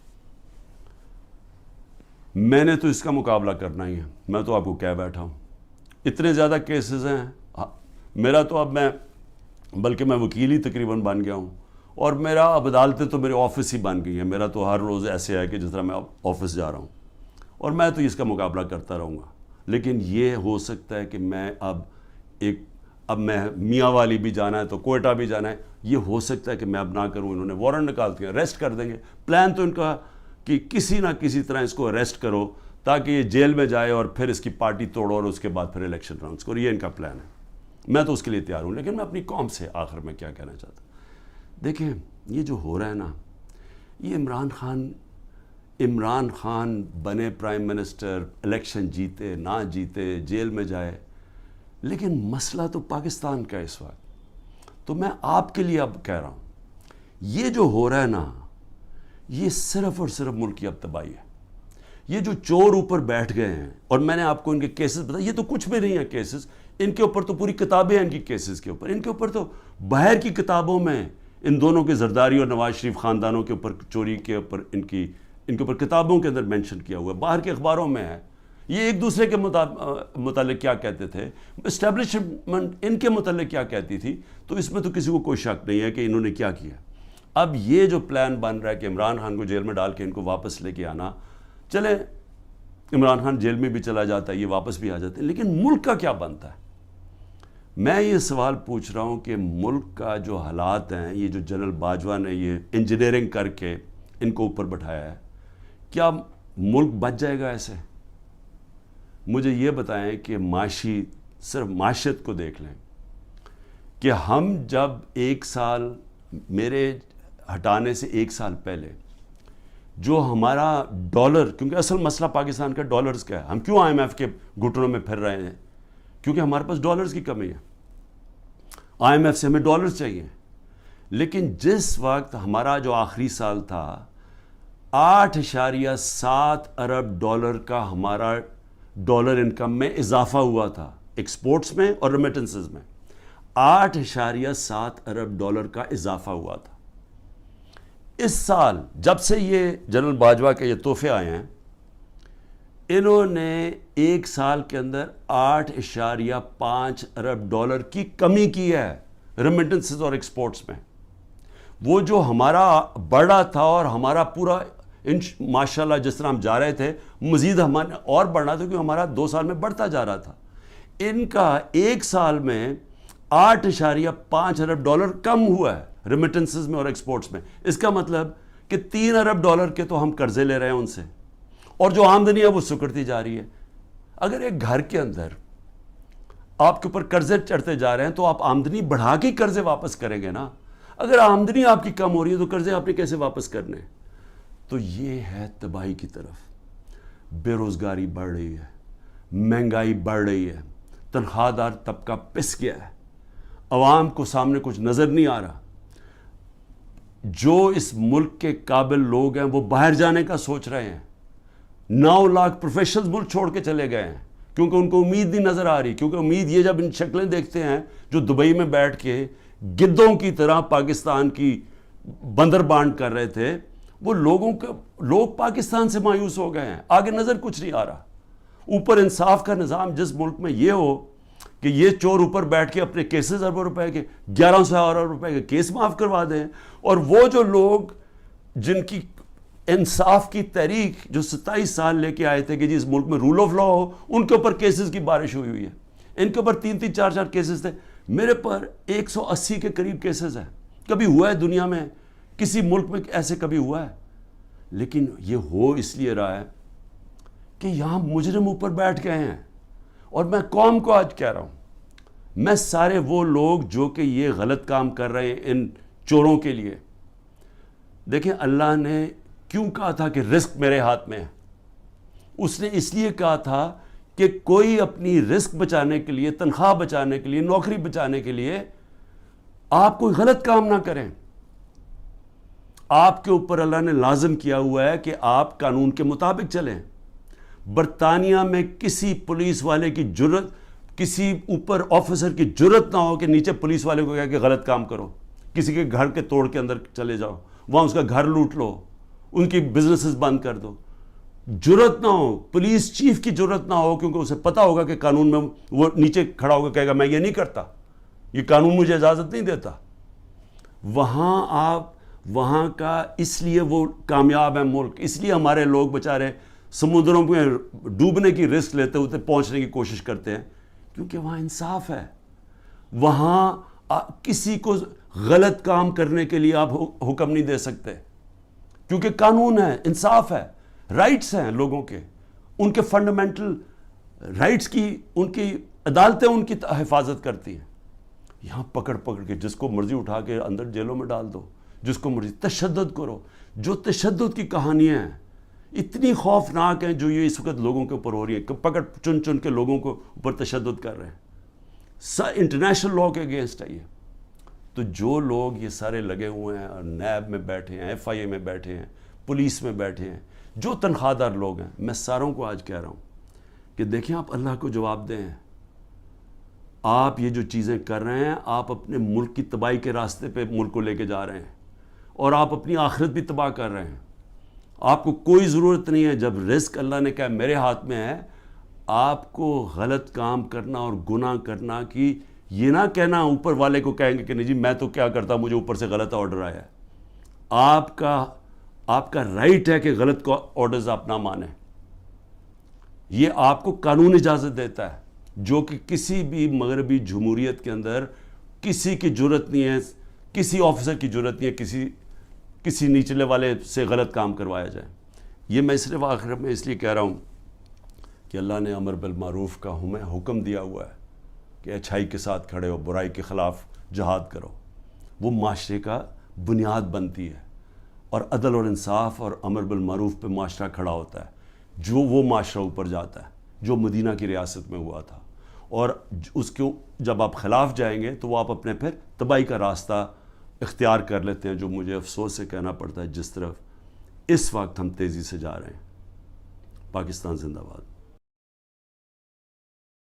S1: میں نے تو اس کا مقابلہ کرنا ہی ہے, میں تو آپ کو کہہ بیٹھا ہوں, اتنے زیادہ کیسز ہیں میرا تو, اب بلکہ میں وکیل ہی تقریباً بن گیا ہوں, اور میرا اب عدالتیں تو میرے آفس ہی بن گئی ہیں. میرا تو ہر روز ایسے ہے کہ جس طرح میں آفس جا رہا ہوں, اور میں تو اس کا مقابلہ کرتا رہوں گا. لیکن یہ ہو سکتا ہے کہ میں اب میں میاں والی بھی جانا ہے تو کوئٹہ بھی جانا ہے, یہ ہو سکتا ہے کہ میں اب نہ کروں. انہوں نے وارنٹ نکال دیا, اریسٹ کر دیں گے. پلان تو ان کا کہ کسی نہ کسی طرح اس کو اریسٹ کرو تاکہ یہ جیل میں جائے, اور پھر اس کی پارٹی توڑو, اور اس کے بعد پھر الیکشن اناؤنس کرو. یہ ان کا پلان ہے, میں تو اس کے لیے تیار ہوں. لیکن میں اپنی قوم سے آخر میں کیا کہنا چاہتا ہوں, دیکھیں یہ جو ہو رہا ہے نا, یہ عمران خان بنے پرائم منسٹر, الیکشن جیتے نہ جیتے, جیل میں جائے, لیکن مسئلہ تو پاکستان کا اس وقت. تو میں آپ کے لیے اب کہہ رہا ہوں, یہ جو ہو رہا ہے نا, یہ صرف اور صرف ملک کی اب تباہی ہے. یہ جو چور اوپر بیٹھ گئے ہیں, اور میں نے آپ کو ان کے کیسز بتایا, یہ تو کچھ بھی نہیں ہے کیسز, ان کے اوپر تو پوری کتابیں ہیں ان کی کیسز کے اوپر. ان کے اوپر تو باہر کی کتابوں میں ان دونوں کے زرداری اور نواز شریف خاندانوں کے اوپر چوری کے اوپر ان کے اوپر کتابوں کے اندر مینشن کیا ہوا ہے, باہر کے اخباروں میں ہے. یہ ایک دوسرے کے متعلق کیا کہتے تھے, اسٹیبلشمنٹ ان کے متعلق کیا کہتی تھی, تو اس میں تو کسی کو کوئی شک نہیں ہے کہ انہوں نے کیا کیا. اب یہ جو پلان بن رہا ہے کہ عمران خان کو جیل میں ڈال کے ان کو واپس لے کے آنا, چلیں عمران خان جیل میں بھی چلا جاتا ہے, یہ واپس بھی آ جاتے ہیں, لیکن ملک کا کیا بنتا ہے؟ میں یہ سوال پوچھ رہا ہوں کہ ملک کا جو حالات ہیں, یہ جو جنرل باجوہ نے یہ انجینئرنگ کر کے ان کو اوپر بٹھایا ہے, کیا ملک بچ جائے گا ایسے؟ مجھے یہ بتائیں کہ صرف معاشیت کو دیکھ لیں کہ ہم جب ایک سال میرے ہٹانے سے ایک سال پہلے جو ہمارا ڈالر, کیونکہ اصل مسئلہ پاکستان کا ڈالرز کا ہے, ہم کیوں IMF کے گھٹنوں میں پھر رہے ہیں؟ کیونکہ ہمارے پاس ڈالرز کی کمی ہے, IMF سے ہمیں ڈالرز چاہیے. لیکن جس وقت ہمارا جو آخری سال تھا 8.7 ارب ڈالر کا ہمارا ڈالر انکم میں اضافہ ہوا تھا, ایکسپورٹس میں اور ریمیٹنسز میں 8.7 ارب ڈالر کا اضافہ ہوا تھا. اس سال جب سے یہ جنرل باجوہ کے یہ تحفے آئے ہیں, انہوں نے ایک سال کے اندر 8.5 ارب ڈالر کی کمی کی ہے ریمیٹنسز اور ایکسپورٹس میں. وہ جو ہمارا بڑھا تھا اور ہمارا پورا ماشاءاللہ جس طرح ہم جا رہے تھے مزید ہمارے اور بڑھنا تھا, کیونکہ ہمارا 2 سال میں بڑھتا جا رہا تھا. ان کا ایک سال میں 8.5 ارب ڈالر کم ہوا ہے ریمیٹنسز میں اور ایکسپورٹس میں. اس کا مطلب کہ 3 ارب ڈالر کے تو ہم قرضے لے رہے ہیں ان سے, اور جو آمدنی ہے وہ سکڑتی جا رہی ہے. اگر ایک گھر کے اندر آپ کے اوپر قرضے چڑھتے جا رہے ہیں تو آپ آمدنی بڑھا کے قرضے واپس کریں گے نا. اگر آمدنی آپ کی کم ہو رہی ہے تو قرضے آپ نے کیسے واپس کرنے؟ تو یہ ہے تباہی کی طرف. بے روزگاری بڑھ رہی ہے, مہنگائی بڑھ رہی ہے, تنخواہ دار طبقہ پس گیا ہے, عوام کو سامنے کچھ نظر نہیں آ رہا. جو اس ملک کے قابل لوگ ہیں وہ باہر جانے کا سوچ رہے ہیں. 9 لاکھ پروفیشنلز ملک چھوڑ کے چلے گئے ہیں کیونکہ ان کو امید نہیں نظر آ رہی. کیونکہ امید یہ جب ان شکلیں دیکھتے ہیں جو دبئی میں بیٹھ کے گدوں کی طرح پاکستان کی بندر بانٹ کر رہے تھے, وہ لوگ پاکستان سے مایوس ہو گئے ہیں. آگے نظر کچھ نہیں آ رہا. اوپر انصاف کا نظام جس ملک میں یہ ہو کہ یہ چور اوپر بیٹھ کے اپنے کیسز اربوں روپے کے 1100 ارب روپے کے کیس معاف کروا دیں, اور وہ جو لوگ جن کی انصاف کی تحریک جو 27 سال لے کے آئے تھے کہ جی اس ملک میں رول آف لا ہو, ان کے اوپر کیسز کی بارش ہوئی ہے. ان کے اوپر 3-3 4-4 کیسز تھے. میرے پر 180 کے قریب کیسز ہیں. کبھی ہوا ہے دنیا میں کسی ملک میں ایسے کبھی ہوا ہے؟ لیکن یہ ہو اس لیے رہا ہے کہ یہاں مجرم اوپر بیٹھ گئے ہیں. اور میں قوم کو آج کہہ رہا ہوں, میں سارے وہ لوگ جو کہ یہ غلط کام کر رہے ہیں ان چوروں کے لیے, دیکھیں اللہ نے کیوں کہا تھا کہ رزق میرے ہاتھ میں ہے؟ اس نے اس لیے کہا تھا کہ کوئی اپنی رزق بچانے کے لیے, تنخواہ بچانے کے لیے, نوکری بچانے کے لیے آپ کوئی غلط کام نہ کریں. آپ کے اوپر اللہ نے لازم کیا ہوا ہے کہ آپ قانون کے مطابق چلیں. برطانیہ میں کسی پولیس والے کی جرت, کسی اوپر آفیسر کی جرت نہ ہو کہ نیچے پولیس والے کو کہا کہ غلط کام کرو, کسی کے گھر کے توڑ کے اندر چلے جاؤ, وہاں اس کا گھر لوٹ لو, ان کی بزنسز بند کر دو. جرت نہ ہو, پولیس چیف کی جرت نہ ہو, کیونکہ اسے پتا ہوگا کہ قانون میں وہ نیچے کھڑا ہوگا کہے گا میں یہ نہیں کرتا, یہ قانون مجھے اجازت نہیں دیتا. وہاں کا اس لیے وہ کامیاب ہے ملک, اس لیے ہمارے لوگ بیچارے سمندروں میں ڈوبنے کی رسک لیتے ہوتے پہنچنے کی کوشش کرتے ہیں, کیونکہ وہاں انصاف ہے. وہاں کسی کو غلط کام کرنے کے لیے آپ حکم نہیں دے سکتے, کیونکہ قانون ہے, انصاف ہے, رائٹس ہیں لوگوں کے, ان کے فنڈامنٹل رائٹس کی ان کی عدالتیں ان کی حفاظت کرتی ہیں. یہاں پکڑ کے جس کو مرضی اٹھا کے اندر جیلوں میں ڈال دو, جس کو مرضی تشدد کرو. جو تشدد کی کہانیاں ہیں اتنی خوفناک ہیں جو یہ اس وقت لوگوں کے اوپر ہو رہی ہیں, پکڑ چن کے لوگوں کو اوپر تشدد کر رہے ہیں, انٹرنیشنل لا کے اگینسٹ ہے یہ. تو جو لوگ یہ سارے لگے ہوئے ہیں, نیب میں بیٹھے ہیں, FIA میں بیٹھے ہیں, پولیس میں بیٹھے ہیں, جو تنخواہ دار لوگ ہیں, میں ساروں کو آج کہہ رہا ہوں کہ دیکھیں آپ اللہ کو جواب دیں. آپ یہ جو چیزیں کر رہے ہیں, آپ اپنے ملک کی تباہی کے راستے پہ ملک کو لے کے جا رہے ہیں, اور آپ اپنی آخرت بھی تباہ کر رہے ہیں. آپ کو کوئی ضرورت نہیں ہے, جب رزق اللہ نے کہا میرے ہاتھ میں ہے, آپ کو غلط کام کرنا اور گناہ کرنا کی یہ نہ کہنا اوپر والے کو کہیں گے کہ نہیں جی میں تو کیا کرتا مجھے اوپر سے غلط آرڈر آیا ہے. آپ کا رائٹ ہے کہ غلط آرڈرز آپ نہ مانیں. یہ آپ کو قانون اجازت دیتا ہے, جو کہ کسی بھی مغربی جمہوریت کے اندر کسی کی جرت نہیں ہے, کسی آفیسر کی جرت نہیں ہے کسی نچلے والے سے غلط کام کروایا جائے. یہ میں صرف آخر میں اس لیے کہہ رہا ہوں کہ اللہ نے امر بالمعروف کا ہمیں حکم دیا ہوا ہے کہ اچھائی کے ساتھ کھڑے ہو, برائی کے خلاف جہاد کرو. وہ معاشرے کا بنیاد بنتی ہے, اور عدل اور انصاف اور امر بالمعروف پہ معاشرہ کھڑا ہوتا ہے. جو وہ معاشرہ اوپر جاتا ہے جو مدینہ کی ریاست میں ہوا تھا, اور اس کو جب آپ خلاف جائیں گے تو وہ آپ اپنے پھر تباہی کا راستہ اختیار کر لیتے ہیں, جو مجھے افسوس سے کہنا پڑتا ہے جس طرف اس وقت ہم تیزی سے جا رہے ہیں. پاکستان زندہ باد.